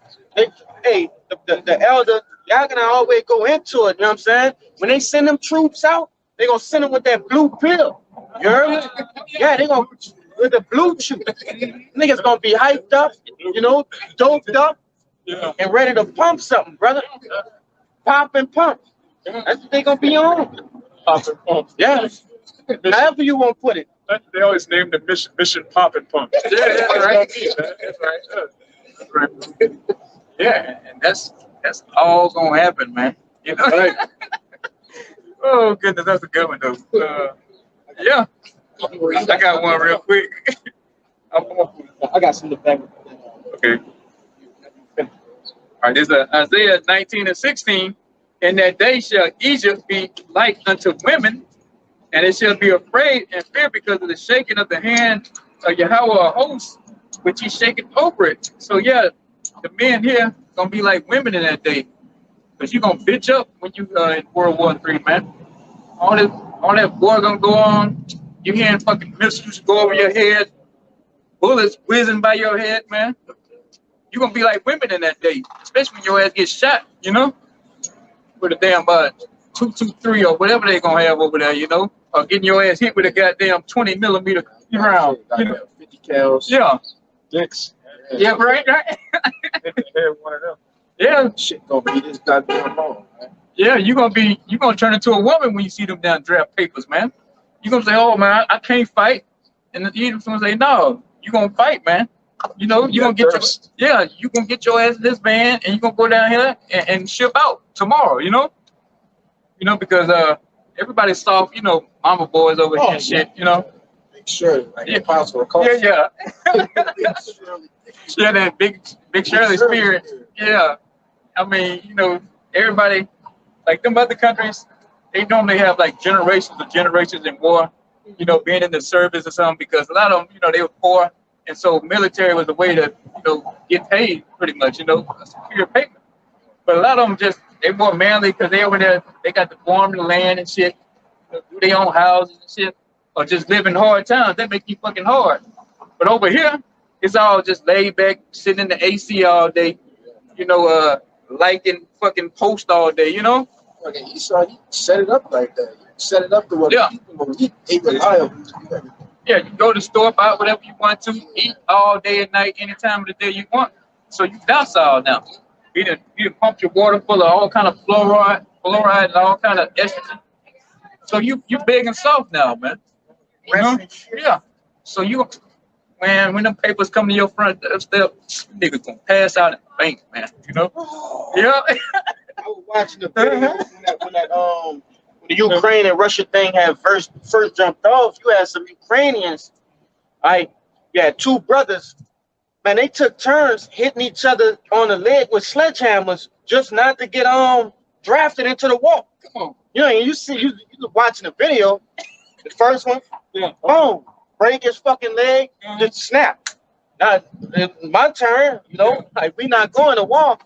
Hey, the elder, y'all gonna always go into it, you know what I'm saying? When they send them troops out, they gonna send them with that blue pill. You heard me? Yeah, they gonna with the blue chew. Niggas gonna be hyped up, you know, doped up, and ready to pump something, brother. Pop and pump. That's what they gonna be on. Pop and pump. Yeah. However you want to put it. They always name the mission Pop and Pump. Yeah, that's right. That's right. Yeah, and that's all gonna happen, man. You know? Right. Oh goodness, that's a good one though. Yeah, I got one real quick. I got some to back. Okay. All right, this is Isaiah 19:16. In that day shall Egypt be like unto women, and it shall be afraid and fear because of the shaking of the hand of Yahawashi host, which he shaketh over it. So yeah, the men here gonna be like women in that day, because you gonna bitch up when you in World War III, man. All that war gonna go on. You hearing fucking missiles go over your head, bullets whizzing by your head, man. You gonna be like women in that day, especially when your ass gets shot, you know, with a damn 223 or whatever they gonna have over there, you know, or getting your ass hit with a goddamn 20 millimeter round, you know, 50 cals. Yeah. Dicks. Yeah, right. One of them. Yeah. Shit gonna be this goddamn long, man. Yeah, you gonna turn into a woman when you see them down draft papers, man. You gonna say, oh man, I can't fight, and the Edom's gonna say, no, you gonna fight, man. You know, you gonna get you gonna get your ass in this van, and you gonna go down here and ship out tomorrow. You know, because everybody's soft, you know, mama boys over here and shit, you know. Big Shirley, like Impossible. Yeah. Yeah, that big Shirley spirit. Yeah, I mean, you know, everybody. Like them other countries, they normally have like generations in war, you know, being in the service or something, because a lot of them, you know, they were poor. And so military was a way to, you know, get paid pretty much, you know, a secure payment. But a lot of them they more manly because they over there, they got to farm the land and shit, you know, do their own houses and shit, or just live in hard times. That make you fucking hard. But over here, it's all just laid back, sitting in the AC all day, you know, liking fucking post all day, you know? Okay, you set it up like that. You set it up to what people eat reliable. Yeah, you go to the store, buy whatever you want to, eat all day and night, any time of the day you want. So you docile now. You done pump your water full of all kind of fluoride and all kind of estrogen. So you big and soft now, man. You know? Yeah. So when them papers come to your front step, niggas gonna pass out and faint, man. You know? Yeah. I was watching the video when the Ukraine and Russia thing had first jumped off. You had some Ukrainians, right? You had two brothers, man. They took turns hitting each other on the leg with sledgehammers just not to get drafted into the war. Come on, you know, you watching the video. The first one, boom, break his fucking leg, just snap. Now it's my turn, you know, like we not going to war.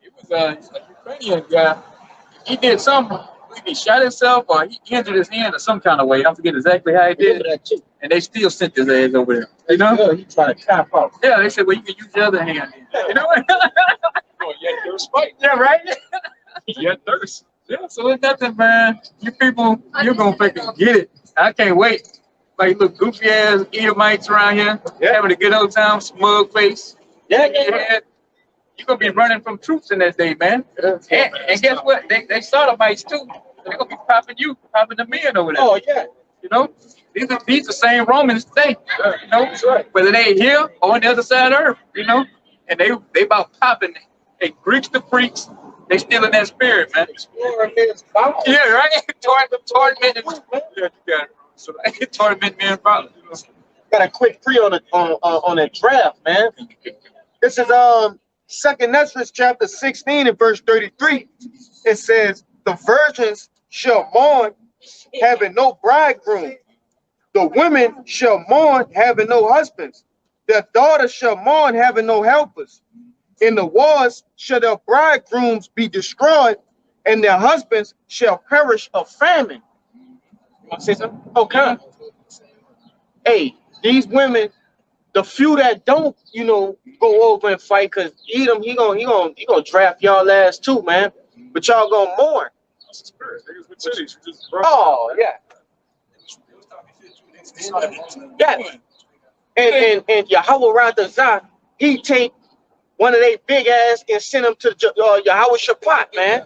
It was a Ukrainian guy. He did something. He shot himself or he injured his hand or some kind of way. I forget exactly how he did it. And they still sent his ass over there. You know? He trying to cop out. Yeah, they said, well, you can use your other hand. You know what? Oh, you had thirst fight. Yeah, right? You had thirst. Yeah, so it's nothing, man. You people, you're going to fucking get it. I can't wait. Like, look, goofy ass Edomites around here having a good old time, smug face. Yeah. You're going to be running from troops in that day, man. And guess what? They Sodomites too. They're gonna be popping you, popping the men over there. Oh yeah. You know, these the same Romans today. You know, whether they here or on the other side of earth. You know, and they about popping. They Greeks to freaks. They still in that spirit, man. Yeah, right. Torment. Yeah, you got it. So torment men follow. Got a quick pre on that draft, man. This is Second Ezra chapter 16 and verse 33. It says, the virgins shall mourn, having no bridegroom. The women shall mourn, having no husbands. Their daughters shall mourn, having no helpers. In the wars shall their bridegrooms be destroyed, and their husbands shall perish of famine. You want to say something? Okay. Hey, these women, the few that don't, go over and fight, cause Edom, he gonna draft y'all ass too, man. But y'all gonna mourn. Oh yeah. Yeah. And Yahawashi Razah, he take one of they big ass and send them to Yahawashi, man.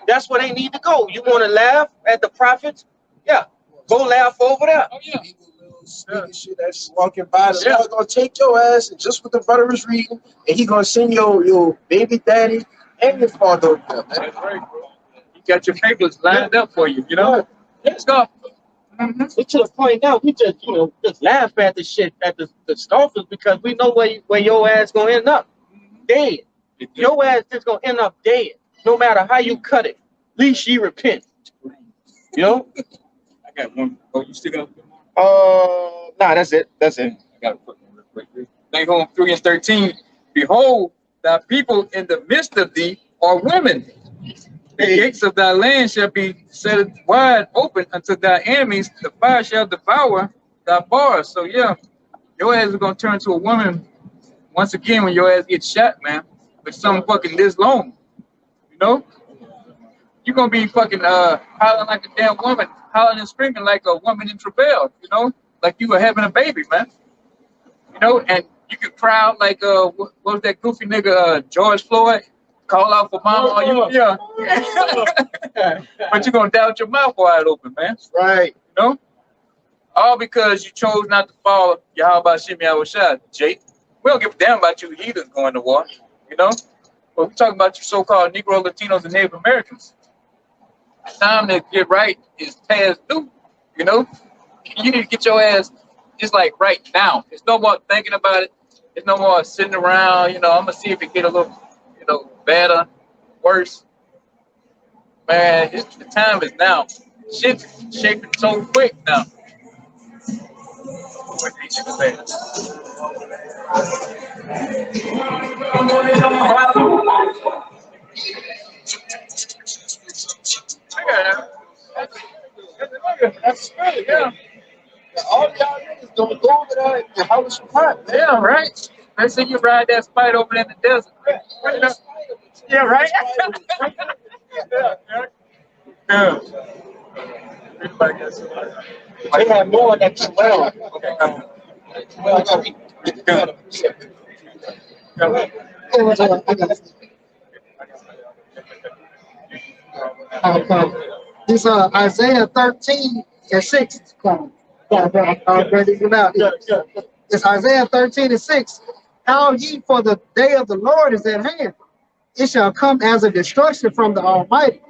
That's where they need to go. You want to laugh at the prophets? Yeah, go laugh over there. Oh yeah. Shit that's walking by, the Lord gonna take your ass, and just what the brother was reading, and he gonna send your baby daddy and your father over there, man. That's right, bro. You got your papers lined up for you. You know. Let's go. It's to the point now, we just just laugh at the shit at the scoffers because we know where your ass gonna end up. Dead. Your ass just gonna end up dead. No matter how you cut it. At least ye repent. You know? I got one. Oh, you still got one? Nah, that's it. That's it. I got to put one real quick. Nahum 3 and 13. Behold, thy people in the midst of thee are women. The gates of thy land shall be set wide open unto thy enemies. The fire shall devour thy bars. So yeah, your ass is gonna turn to a woman once again when your ass gets shot, man. With something fucking this long. You know? You're gonna be fucking hollering like a damn woman, hollering and screaming like a woman in travail, you know, like you were having a baby, man. You know, and you could cry out like what was that goofy nigga George Floyd? Call out for mama, yeah. But you're gonna doubt your mouth wide open, man. Right. You know? All because you chose not to follow Yahawashi Yahawashi, Jake. We don't give a damn about you heathens going to war, you know? But we're talking about you so-called Negro, Latinos, and Native Americans. Time to get right is past due, you know? You need to get your ass just like right now. There's no more thinking about it. There's no more sitting around, I'm gonna see if it get a little, better, worse. Man, the time is now. Shit's shaping so quick now. That's good, yeah. All y'all niggas gonna go over there and your house hot, man. Yeah, right. Let's say you ride that Spider over in the desert. Yeah, right. Yeah. They have more than 12. This Isaiah 13 and 6 is coming. It's Isaiah 13 and 6. How ye, for the day of the Lord is at hand. It shall come as a destruction from the Almighty.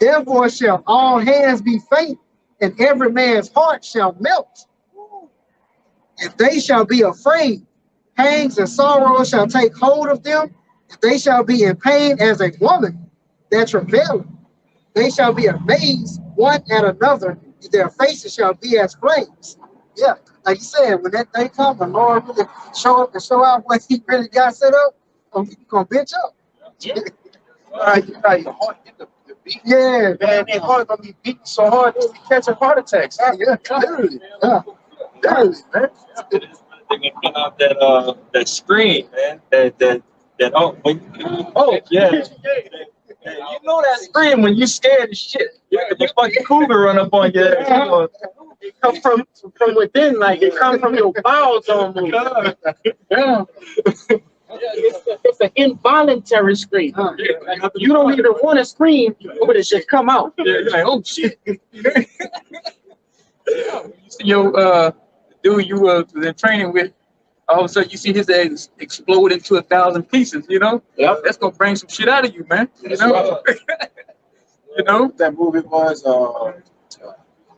Therefore shall all hands be faint, and every man's heart shall melt. And they shall be afraid. Pangs and sorrow shall take hold of them, and they shall be in pain as a woman that travaileth. They shall be amazed one at another, and their faces shall be as flames. Yeah, like you said, when that day comes, the Lord really show up and show out what he really got set up, he's gonna bitch up. Yeah. Your heart get the beat. Yeah, Man, your heart gonna be beating so hard you'll be catching heart attacks. yeah, Literally. yeah. Literally, man. They're gonna put out that screen, man. Yeah. You know that scream when you scared as shit. The fucking cougar run up on you. It come from within, like it come from your bowels almost. Yeah. It's an involuntary scream. You don't even want to scream, but it just come out. Yeah, you're like, oh shit. You see your dude you was in training with, all of a sudden you see his eggs explode into 1,000 pieces, you know? Yeah. That's gonna bring some shit out of you, man. You know? You know? That movie was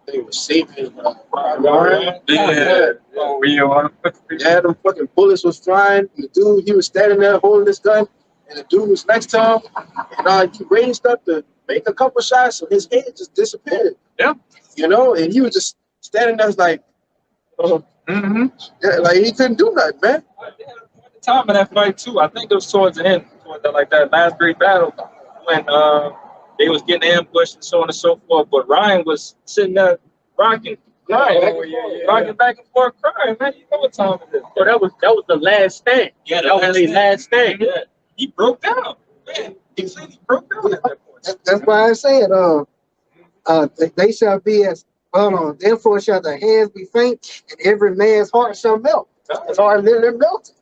they were saving Yeah. Oh, yeah. Yeah, them fucking bullets was flying. And the dude, he was standing there holding his gun, and the dude was next to him. And he raised up to make a couple shots, and his head just disappeared. Yeah. You know, and he was just standing there like, Mm-hmm. yeah, like he couldn't do nothing, man. At the time of that fight too, I think it was towards the end, towards that last great battle, when they was getting ambushed and so on and so forth. But Ryan was sitting there rocking, rocking back and forth, crying. Man, you know what time it is? So that was the last stand. Yeah, That was the last stand. Yeah, he broke down. Man, he said he broke down at that point. That's why I said, they shall be as, therefore shall their hands be faint, and every man's heart shall melt. His heart literally melted.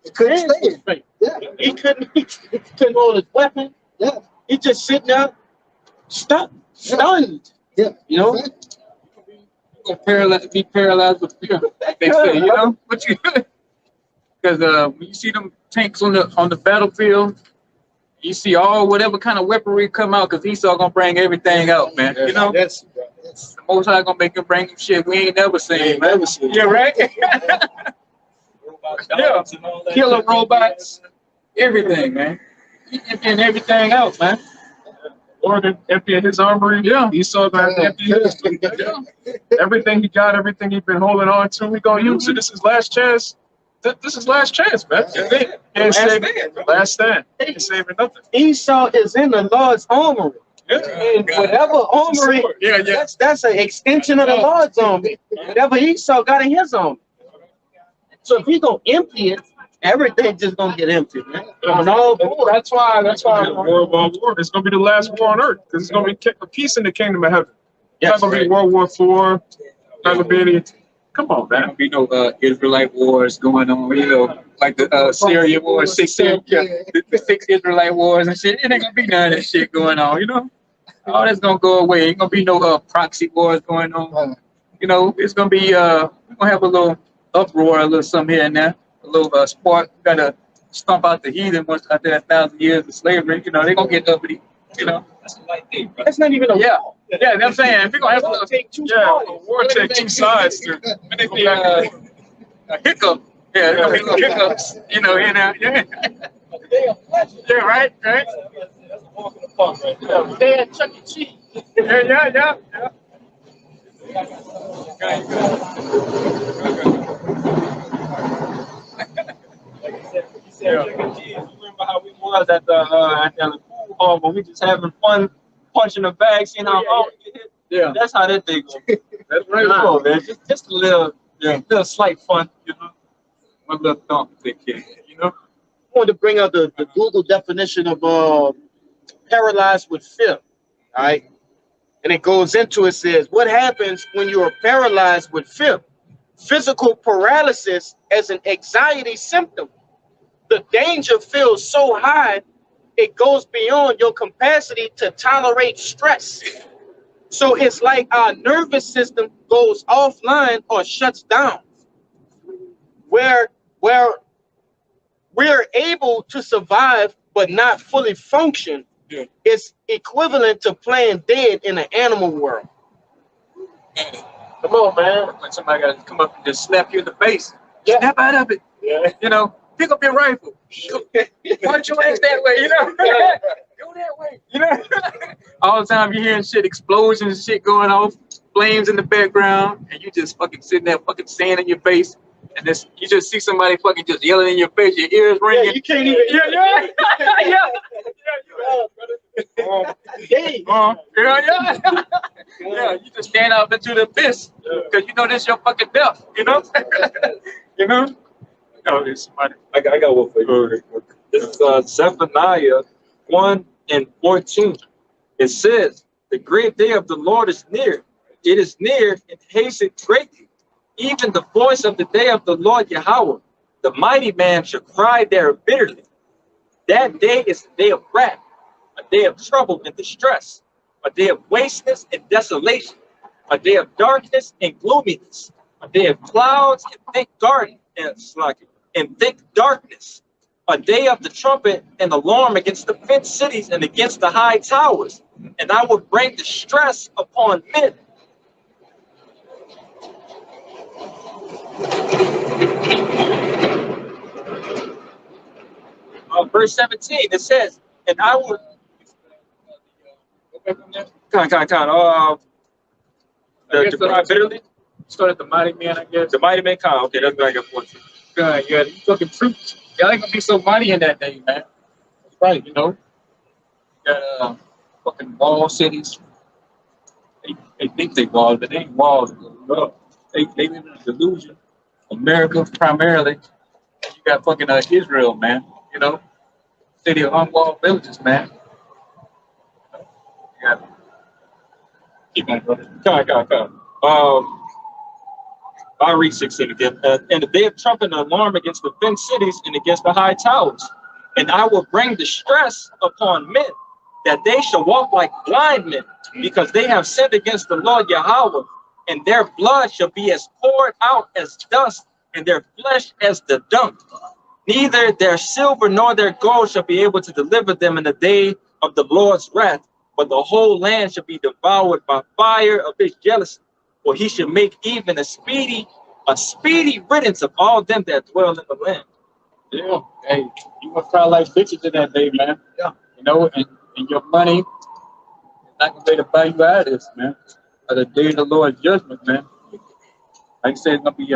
He couldn't stand. Yeah. He couldn't hold his weapon. Yeah. He just sitting there, stunned. Yeah. You know? Be paralyzed with fear, they say, you know? But you, because when you see them tanks on the battlefield, you see all whatever kind of weaponry come out, because Esau gonna bring everything out, man. You know, That's the Most High gonna make him bring him shit we ain't never seen, man. never seen. Yeah, right. Yeah, killer robots, everything, man. He emptying everything out, man. Lord emptying his armory. Yeah. Esau got empty his. Everything he got, everything he's been holding on to, we gonna use it. This is last chance. This is last chance, man. Last stand. Ain't saving nothing. Esau is in the Lord's armory. And whatever armory, that's an extension of the Lord's armory. Whatever Esau got in his armory. So if he gonna empty it, everything just gonna get empty, man. On all boards. That's why World War War. It's gonna be the last war on earth because it's gonna be a peace in the kingdom of heaven. It's not gonna be World War IV. Not gonna be any. Come on, There man. don't be no Israelite wars going on, you know, like the Syria war, the 6 Israelite wars and shit. It ain't gonna be none of that shit going on, you know. All that's gonna go away. Ain't gonna be no proxy wars going on. You know, it's gonna be we're gonna have a little uproar, a little something here and there, a little spark. We gotta stomp out the heathen once after 1,000 years of slavery. You know, they're gonna get uppity. You know, That's a light thing, bro. That's not even a yeah, that's what I'm saying. We're gonna have a take two War take two sides to a hiccup. Yeah, there's gonna be little hiccups. You know, in there. Yeah, yeah, right. That's a walk in the park right there. They had Chuck E. Cheese. Yeah. You said, you remember how we was at the pool hall when we just having fun punching the bag, seeing how hard we get hit? Yeah. That's how that thing goes. That's right. Come on, man. Just a little slight fun, you know. One little thump, thick kid, you know. I wanted to bring out the Google definition of paralyzed with fear. All right. And it goes into, it says, what happens when you are paralyzed with fear? Physical paralysis as an anxiety symptom. The danger feels so high, it goes beyond your capacity to tolerate stress. So it's like our nervous system goes offline or shuts down. Where we're able to survive but not fully function, it's equivalent to playing dead in an animal world. Come on, man. When somebody got to come up and just slap you in the face, snap out of it. Yeah. You know, pick up your rifle. Punch your ass that way, you know. Go that way, you know. All the time you're hearing shit, explosions, shit going off, flames in the background, and you just fucking sitting there, fucking sand in your face, and this you just see somebody fucking just yelling in your face, your ears ringing. Yeah, you can't even. Yeah, you just stand out into the abyss because you know this your fucking death, you know. You know. Oh, there's somebody. I got one for you. This is Zephaniah 1:14. It says, "The great day of the Lord is near. It is near and hastened greatly. Even the voice of the day of the Lord YAHAWAH, the mighty man shall cry there bitterly. That day is a day of wrath, a day of trouble and distress, a day of wasteness and desolation, a day of darkness and gloominess, a day of clouds and thick darkness, a day of the trumpet and alarm against the fenced cities and against the high towers, and I will bring distress upon men. Verse 17, it says, and I will the cry bitterly. Start at the mighty man, I guess. The mighty man kind. Okay, that's very good point. Yeah, you fucking troops. Y'all ain't gonna be so mighty in that day, man. That's right, you know. You got fucking wall cities. They think they walls, but they ain't walls. They live in a delusion. America primarily. You got fucking Israel, man. You know, city of unwalled villages, man. Yeah. Keep on, brother. Come. I'll read 16 again. And the day of trumpet and alarm against the fenced cities and against the high towers. And I will bring distress upon men, that they shall walk like blind men, because they have sinned against the Lord Yahawah, and their blood shall be as poured out as dust, and their flesh as the dung. Neither their silver nor their gold shall be able to deliver them in the day of the Lord's wrath, but the whole land shall be devoured by fire of his jealousy. For he should make even a speedy riddance of all them that dwell in the land. Yeah, hey, you gonna cry like bitches in that day, man. Yeah. You know, and your money is not gonna be able to buy you out of this, man. Of the day of the Lord's judgment, man. Like I said, it's gonna be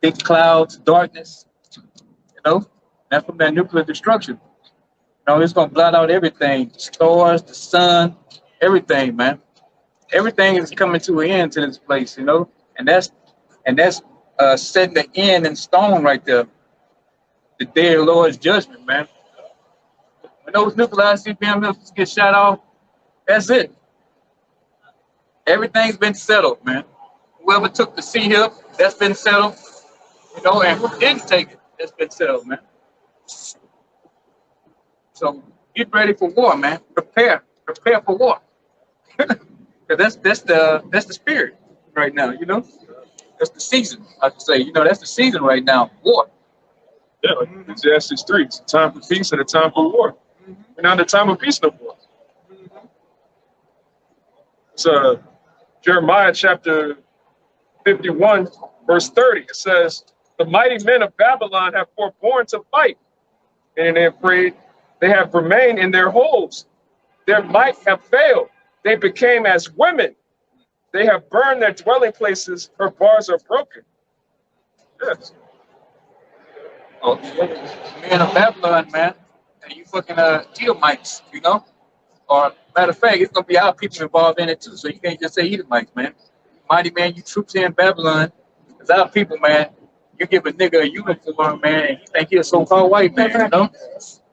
thick clouds, darkness, you know, that's from that nuclear destruction. You know, it's gonna blot out everything, the stars, the sun, everything, man. Everything is coming to an end to this place, you know, and that's setting the end in stone right there. The day of the Lord's judgment, man. When those nuclear CBM missiles get shot off, that's it. Everything's been settled, man. Whoever took the sea hip, that's been settled, you know, and who didn't take it, that's been settled, man. So get ready for war, man. Prepare for war. Because that's the spirit right now, you know. That's the season, I could say. You know, that's the season right now. War. Yeah, like Ecclesiastes 3. It's a time for peace and a time for war. We're not in a time of peace no more. It's Jeremiah chapter 51, verse 30. It says, the mighty men of Babylon have forborne to fight, and they afraid they have remained in their holes. Their might have failed. They became as women. They have burned their dwelling places. Her bars are broken. Yes. Oh, men of Babylon, man. And you fucking Edomites, you know? Or matter of fact, it's gonna be our people involved in it too. So you can't just say Edomites, man. Mighty man, you troops here in Babylon. It's our people, man. You give a nigga a uniform, man, and you think he's a so-called white man, you know?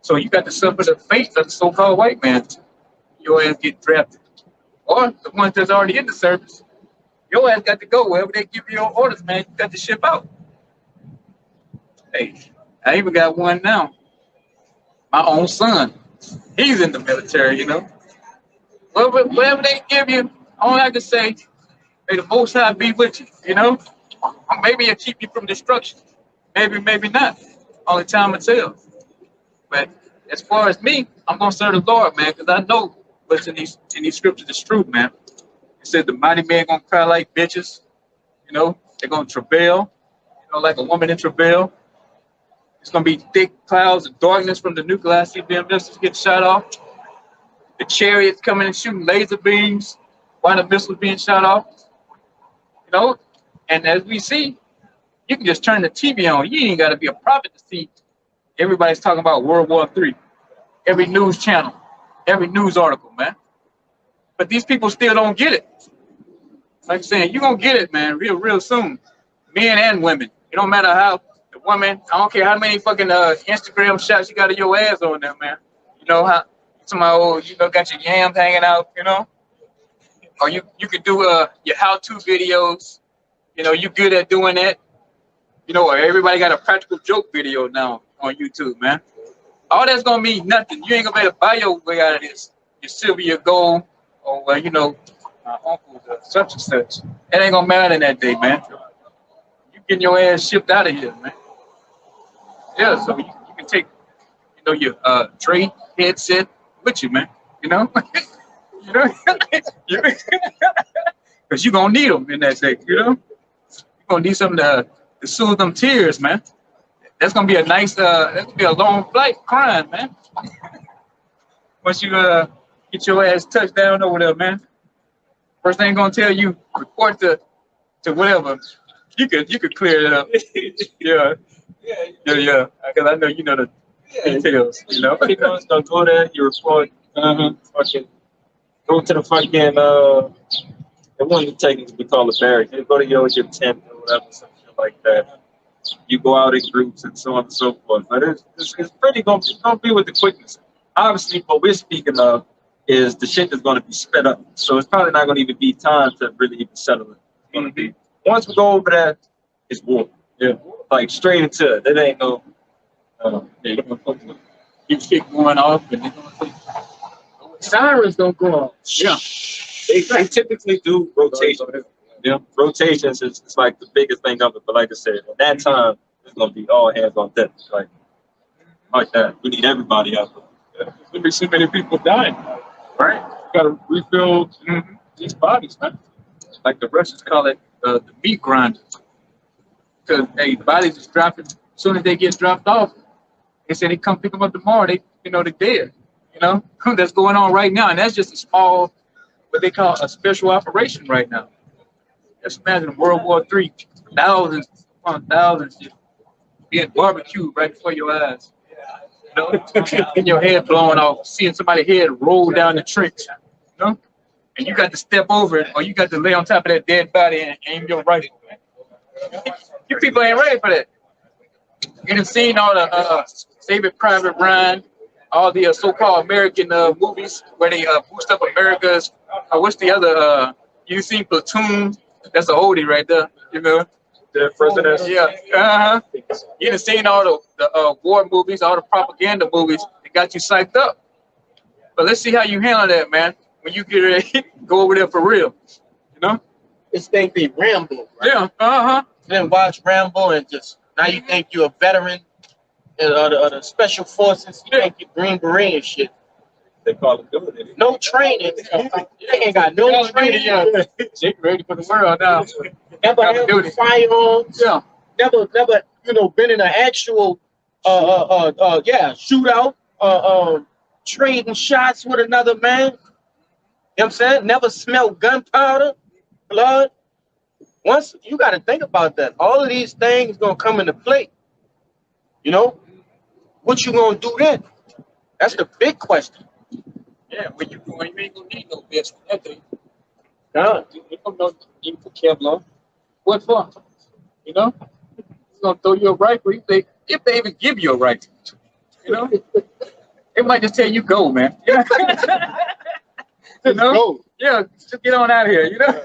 So you got to suffer the fate of the so-called white man. Your ass get drafted. Or the ones that's already in the service, your ass got to go wherever they give you your orders, man. You got to ship out. Hey, I even got one now. My own son. He's in the military, you know. Whatever they give you, all I can say, may the Most High be with you, you know. Maybe it'll keep you from destruction. Maybe not. Only time will tell. But as far as me, I'm going to serve the Lord, man, because I know what's in these scriptures is true, man. It said the mighty man gonna cry like bitches, you know, they're gonna travail, you know, like a woman in travail. It's gonna be thick clouds of darkness from the nuclear CBM missiles get shot off. The chariots coming and shooting laser beams while the missiles being shot off. You know, and as we see, you can just turn the TV on. You ain't gotta be a prophet to see. Everybody's talking about World War III. Every news channel. Every news article, man. But these people still don't get it. Like I'm saying, you're going to get it, man, real soon. Men and women. It don't matter how the woman, I don't care how many fucking Instagram shots you got of your ass on there, man. You know, how somehow, you know, got your yams hanging out, you know? Or you could do your how-to videos. You know, you good at doing that. You know, everybody got a practical joke video now on YouTube, man. All that's gonna mean nothing. You ain't gonna be able to buy your way out of this. Your silver, your gold, or you know, my uncle such and such. It ain't gonna matter in that day, man. You getting your ass shipped out of here, man. Yeah, so you can take, you know, your tray headset with you, man. You know, you know, because you gonna need them in that day. You know, you're gonna need something to soothe them tears, man. That's gonna be a nice, that's gonna be a long flight crying, man. Once you get your ass touched down over there, man. First thing gonna tell you, report to whatever. You could clear it up. Yeah. Because I know you know the details. You know. You know, it's gonna go there. You report. Fucking go to the fucking the one you take to be called a barrack. You go to your tent or whatever, something like that. You go out in groups and so on and so forth. But it's pretty gonna be with the quickness. Obviously, what we're speaking of is the shit that's gonna be sped up. So it's probably not gonna even be time to really even settle it. It's gonna be once we go over that, it's war. Yeah, like straight into it. There ain't no. Keep shit going off, and Sirens don't go off. yeah. They typically do rotation. Yeah, rotations is like the biggest thing of it. But like I said, at that time, it's gonna be all hands on deck. Like that. We need everybody out there. There's gonna be so many people dying, right? You gotta refill these bodies, man. Like the Russians call it the meat grinder. Because hey, bodies is dropping. As soon as they get dropped off, they say they come pick them up tomorrow. They're dead. You know, that's going on right now, and that's just a small, what they call a special operation right now. Just imagine World War III, thousands upon thousands just being barbecued right before your eyes. You know, getting your head blown off, seeing somebody's head roll down the trench. You know, and you got to step over it, or you got to lay on top of that dead body and aim your rifle. You people ain't ready for that. You done seen all the Saving Private Ryan, all the so-called American movies where they boost up America's. What's the other? You seen Platoon? That's an oldie right there. You know. The presidents. Yeah. You done seen all the war movies, all the propaganda movies that got you psyched up. But let's see how you handle that, man. When you get ready, go over there for real. You know. This thing be Rambo, right? Yeah. Then watch Rambo and just now you think you're a veteran of the special forces. You think you're Green Beret and shit. They call it doing it. No training. They ain't got no training. They ready for the world now. Never had firearms. Yeah. Never, been in an actual shootout. Trading shots with another man. You know what I'm saying? Never smelled gunpowder, blood. Once you got to think about that, all of these things gonna come into play. You know, what you gonna do then? That's the big question. Yeah, when you ain't gonna need no vest for that thing. Done. You don't know you put Kevlar. What for? You know? It's gonna throw you a rifle if they even give you a rifle. You know? They might just tell you go, man. Yeah. You know? Go. Yeah, just get on out of here, you know?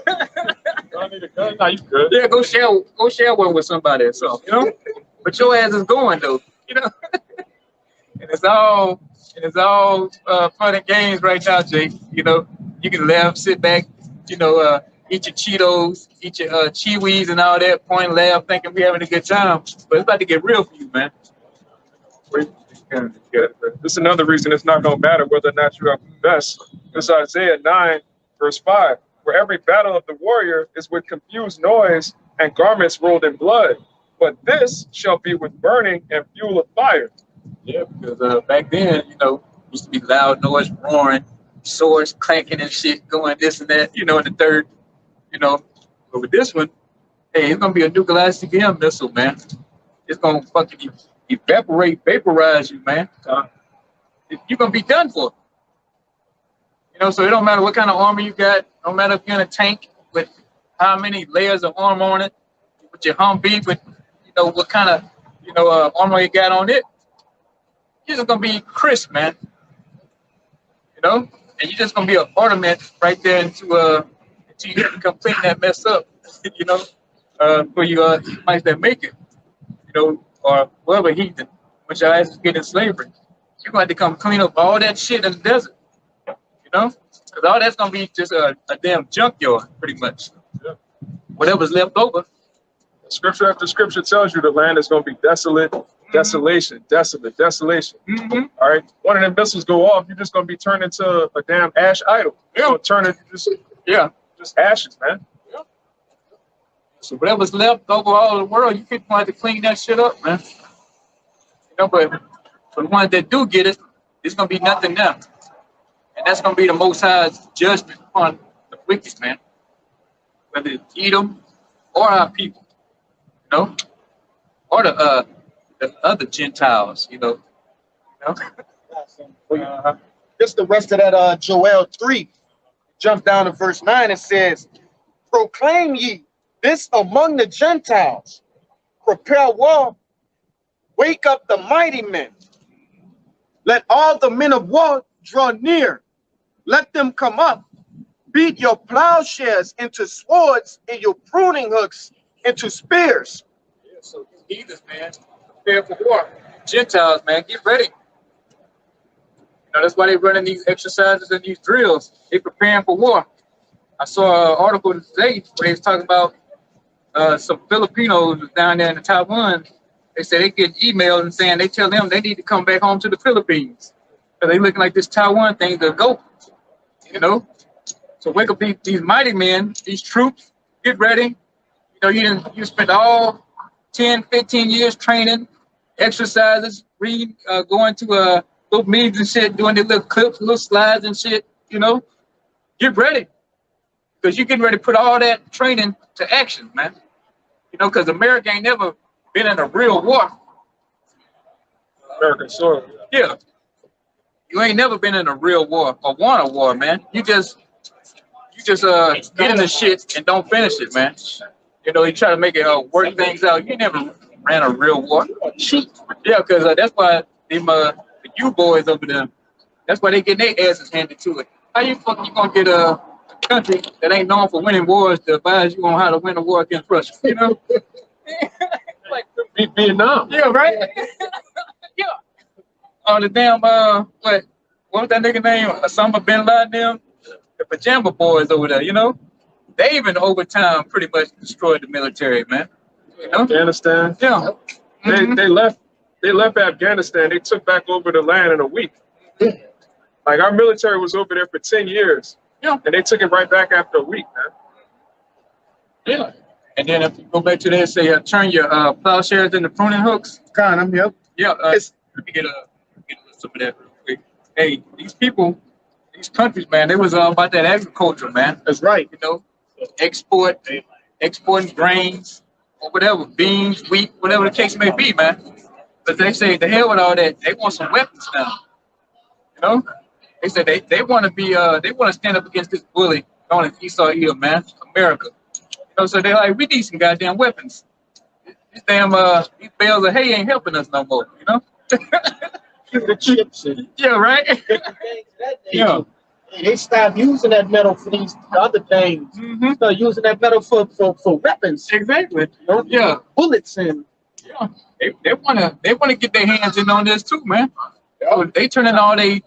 I need a gun. Nah, you good. Yeah, go share one with somebody or something, you know? But your ass is going though, you know? And it's all fun and games right now, Jake. You know, you can laugh, sit back, you know, eat your Cheetos, eat your Chewies and all that, point, laugh, thinking we're having a good time. But it's about to get real for you, man. This is another reason it's not going to matter whether or not you have best. This Isaiah 9, verse 5, where every battle of the warrior is with confused noise and garments rolled in blood. But this shall be with burning and fuel of fire. Yeah, because back then, you know, used to be loud noise, roaring, swords clanking and shit, going this and that, you know, in the third, you know. But with this one, hey, it's going to be a nuclear ICBM missile, man. It's going to fucking vaporize you, man. You're going to be done for. You know, so it don't matter what kind of armor you got. No matter if you're in a tank with how many layers of armor on it, with your Humvee, with, you know, what kind of, you know, armor you got on it. You're just going to be crisp, man. You know? And you're just going to be an ornament right there until you come clean that mess up, you know, for you might that make it. know, or whoever heathen, which your ass is getting in slavery. You're going to have to come clean up all that shit in the desert, you know? Because all that's going to be just a damn junkyard, pretty much. Yeah. Whatever's left over. Scripture after scripture tells you the land is going to be desolate, desolation, desolate, desolation. All right. One of them missiles go off, you're just going to be turned into a damn ash idol. You're going to turn it just ashes, man. So whatever's left over all over the world, you can have to clean that shit up, man. You know, but for the ones that do get it, it's going to be nothing now. And that's going to be the Most High's judgment upon the wicked, man. Whether it's Edom or our people. You know, or the other Gentiles, you know. Just the rest of that Joel 3. Jump down to verse 9. It says, proclaim ye this among the Gentiles. Prepare war. Wake up the mighty men. Let all the men of war draw near. Let them come up. Beat your plowshares into swords and your pruning hooks into spears. Yeah, so you heathens, man, prepare for war. Gentiles, man, get ready. You know, that's why they're running these exercises and these drills. They're preparing for war. I saw an article today where they was talking about some Filipinos down there in Taiwan. They said they get emails and saying they tell them they need to come back home to the Philippines. So they looking like this Taiwan thing to go, you know? So wake up these mighty men, these troops, get ready. You know, you spent all 10, 15 years training, exercises, reading, going to little meetings and shit, doing their little clips, little slides and shit, you know. Get ready. Because you're getting ready to put all that training to action, man. You know, because America ain't never been in a real war. American soil. Yeah. You ain't never been in a real war or won a war, man. You just get in the shit and don't finish it, man. You know, you try to make it work things out. You never ran a real war. Yeah, because that's why the U boys over there, that's why they get their asses handed to it. How you gonna get a country that ain't known for winning wars to advise you on how to win a war against Russia? You know? Like beat Vietnam. Yeah, right? Yeah. Oh, the damn, what was that nigga name? Osama bin Laden, the pajama boys over there, you know? They even over time pretty much destroyed the military, man. You know? Afghanistan. Yeah. They left Afghanistan. They took back over the land in a week. Like our military was over there for 10 years. Yeah. And they took it right back after a week, man. Yeah. And then if you go back to that, say turn your plowshares into pruning hooks. Con, I'm here. Yeah. Let me get some of that real quick. Hey, these people, these countries, man, they was all about that agriculture, man. That's right. You know, exporting grains or whatever, beans, wheat, whatever the case may be, man. But they say the hell with all that. They want some weapons now. You know, they said they want to be they want to stand up against this bully known as Esau here, man, America. You know, so they're like, we need some goddamn weapons. These damn these bales of hay ain't helping us no more. You know. The chips and Yeah, right. Yeah. they stopped using that metal for these other things. Start using that metal for weapons. Exactly. You know? Yeah. Bullets and Yeah. They wanna get their hands in on this too, man. They turning all they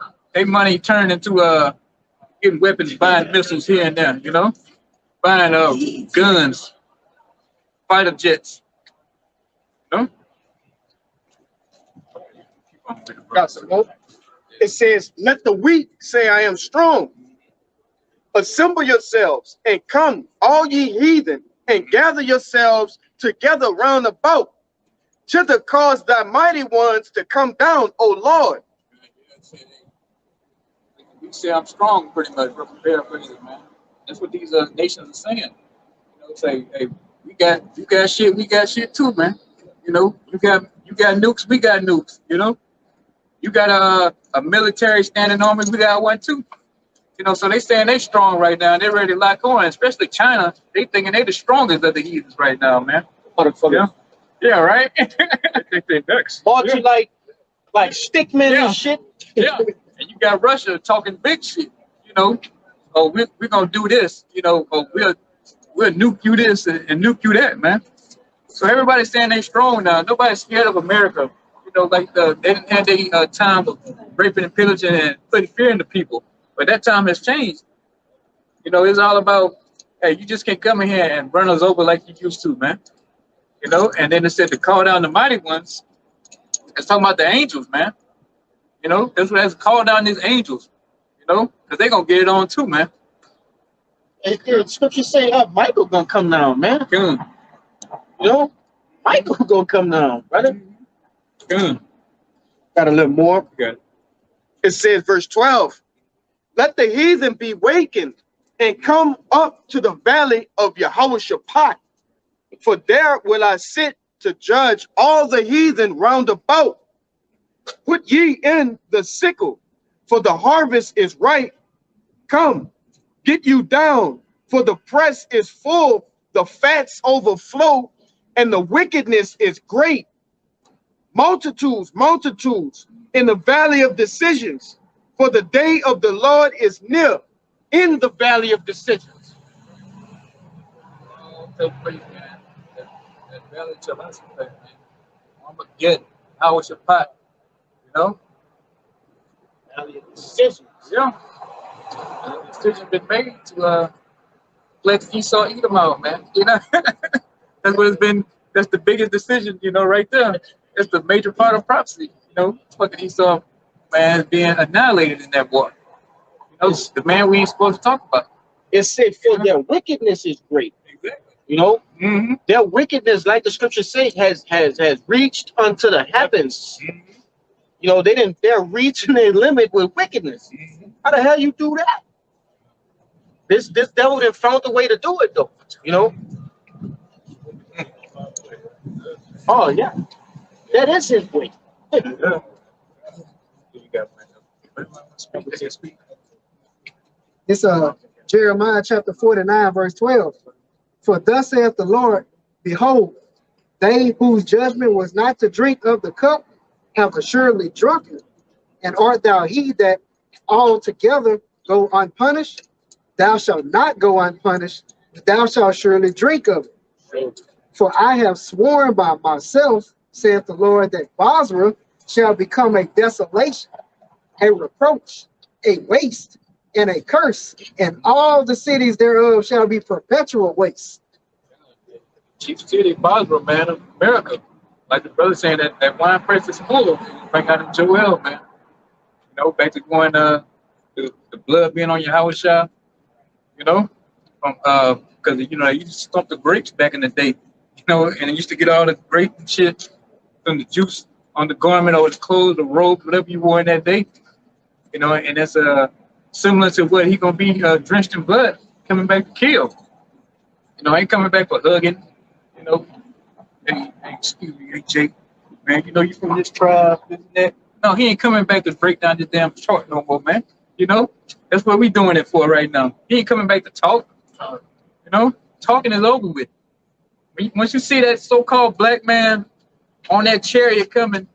money turned into getting weapons, buying missiles here and there, you know, buying guns, fighter jets, you know. Got some more. It says, let the weak say I am strong. Assemble yourselves and come, all ye heathen, and gather yourselves together round about, to the cause thy mighty ones to come down, O Lord. You say I'm strong, pretty much. Paraphrasing, man. That's what these nations are saying. You know, say, hey, you got shit too, man. You know, you got nukes, we got nukes. You know, you got a military standing army, we got one too. You know, so they saying they strong right now. They're ready to lock on, especially China. They thinking they the strongest of the heathens right now, man. motherfuckers. Yeah, right. I think they next. Bought you like stickmen and shit. Yeah. And you got Russia talking big shit. You know, oh, we're gonna do this. You know, oh, we'll nuke you this and nuke you that, man. So everybody's saying they strong now. Nobody's scared of America. You know, like they didn't have their time of raping and pillaging and putting fear into people. But that time has changed. You know, it's all about, hey, you just can't come in here and run us over like you used to, man. You know, and then it said to call down the mighty ones. It's talking about the angels, man. You know, that's what has called down these angels. You know, because they're gonna get it on too, man. Scripture say, Michael gonna come down, man. Good. You know, Michael gonna come down, brother. Good. Got a little more. Good. It says, verse 12, let the heathen be wakened and come up to the valley of Yahawashi, for there will I sit to judge all the heathen round about. Put ye in the sickle, for the harvest is ripe. Come, get you down, for the press is full, the fats overflow, and the wickedness is great. Multitudes, multitudes in the valley of decisions, for the day of the Lord is near in the valley of decisions. That valley of us, man. I'm gonna get how it's your pot, you know? Valley of decisions. Yeah. And the decision been made to let Esau eat them out, man. You know, that's what it's been. That's the biggest decision, you know, right there. It's the major part of prophecy, you know. Fucking Esau, man, being annihilated in that war. You know, the man we ain't supposed to talk about. It said, for their wickedness is great. Exactly. You know, Mm-hmm. their wickedness, like the scripture say, has reached unto the heavens. Mm-hmm. You know, they're reaching their limit with wickedness. Mm-hmm. How the hell you do that? This devil done found a way to do it though. You know. Oh yeah, that is his way. Yeah. You got speak. It's Jeremiah chapter 49, verse 12. For thus saith the Lord, behold, they whose judgment was not to drink of the cup have assuredly drunken. And art thou he that altogether go unpunished? Thou shalt not go unpunished, but thou shalt surely drink of it. For I have sworn by myself, saith the Lord, that Basra shall become a desolation, a reproach, a waste, and a curse, and all the cities thereof shall be perpetual waste. Chief city, Basra, man, of America. Like the brother saying that wine press is full of it. Bring out in Joel, man. You know, back to going the blood being on Yahawashi, you know, because you know, you used to stomp the grapes back in the day, you know, and it used to get all the grape and shit from the juice on the garment or the clothes, the robe, whatever you wore in that day, you know, and that's similar to what he gonna be drenched in blood, coming back to kill. You know, ain't coming back for hugging, you know. Hey, excuse me, hey Jake, man, you know you from this tribe, this and that. No, he ain't coming back to break down this damn chart no more, man. You know, that's what we doing it for right now. He ain't coming back to talk. You know, talking is over with. Once you see that so-called black man on that chariot coming,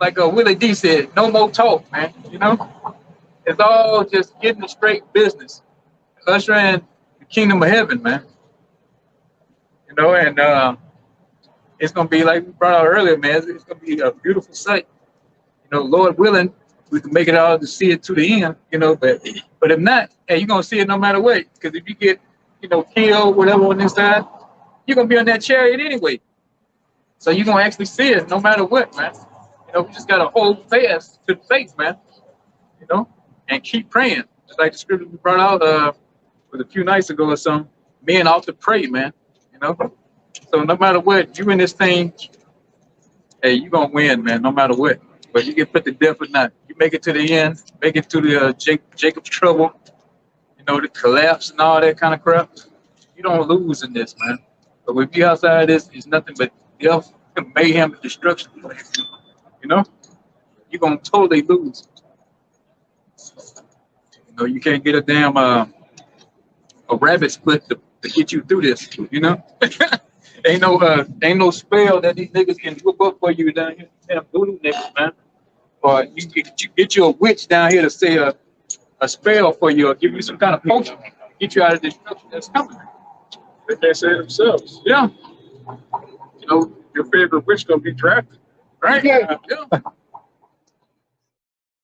like Willie D said, no more talk, man. You know, it's all just getting the straight business, ushering the kingdom of heaven, man. You know, and it's gonna be like we brought out earlier, man. It's gonna be a beautiful sight. You know, Lord willing, we can make it out to see it to the end. You know, but if not, hey, you're gonna see it no matter what. Because if you get, you know, killed, whatever on this side, you're gonna be on that chariot anyway. So you're gonna actually see it no matter what, man. You know, we just gotta hold fast to the faith, man. You know, and keep praying. Just like the scripture we brought out with a few nights ago or something. Men ought to pray, man. You know. So no matter what, you in this thing, hey, you gonna win, man. No matter what. But you get put to death or not, you make it to the end, make it to the Jacob's trouble, you know, the collapse and all that kind of crap. You don't lose in this, man. But with you outside this, it's nothing but death, mayhem, and destruction. You know, you're gonna totally lose. You know, you can't get a damn a rabbit's foot to get you through this. You know, ain't no spell that these niggas can whoop up for you down here. Damn voodoo niggas, man. Or you get you a witch down here to say a spell for you, or give you some kind of potion, get you out of the destruction that's coming. They can't say it themselves. Yeah. You know, your favorite witch gonna be drafted. Right? Yeah. Yeah.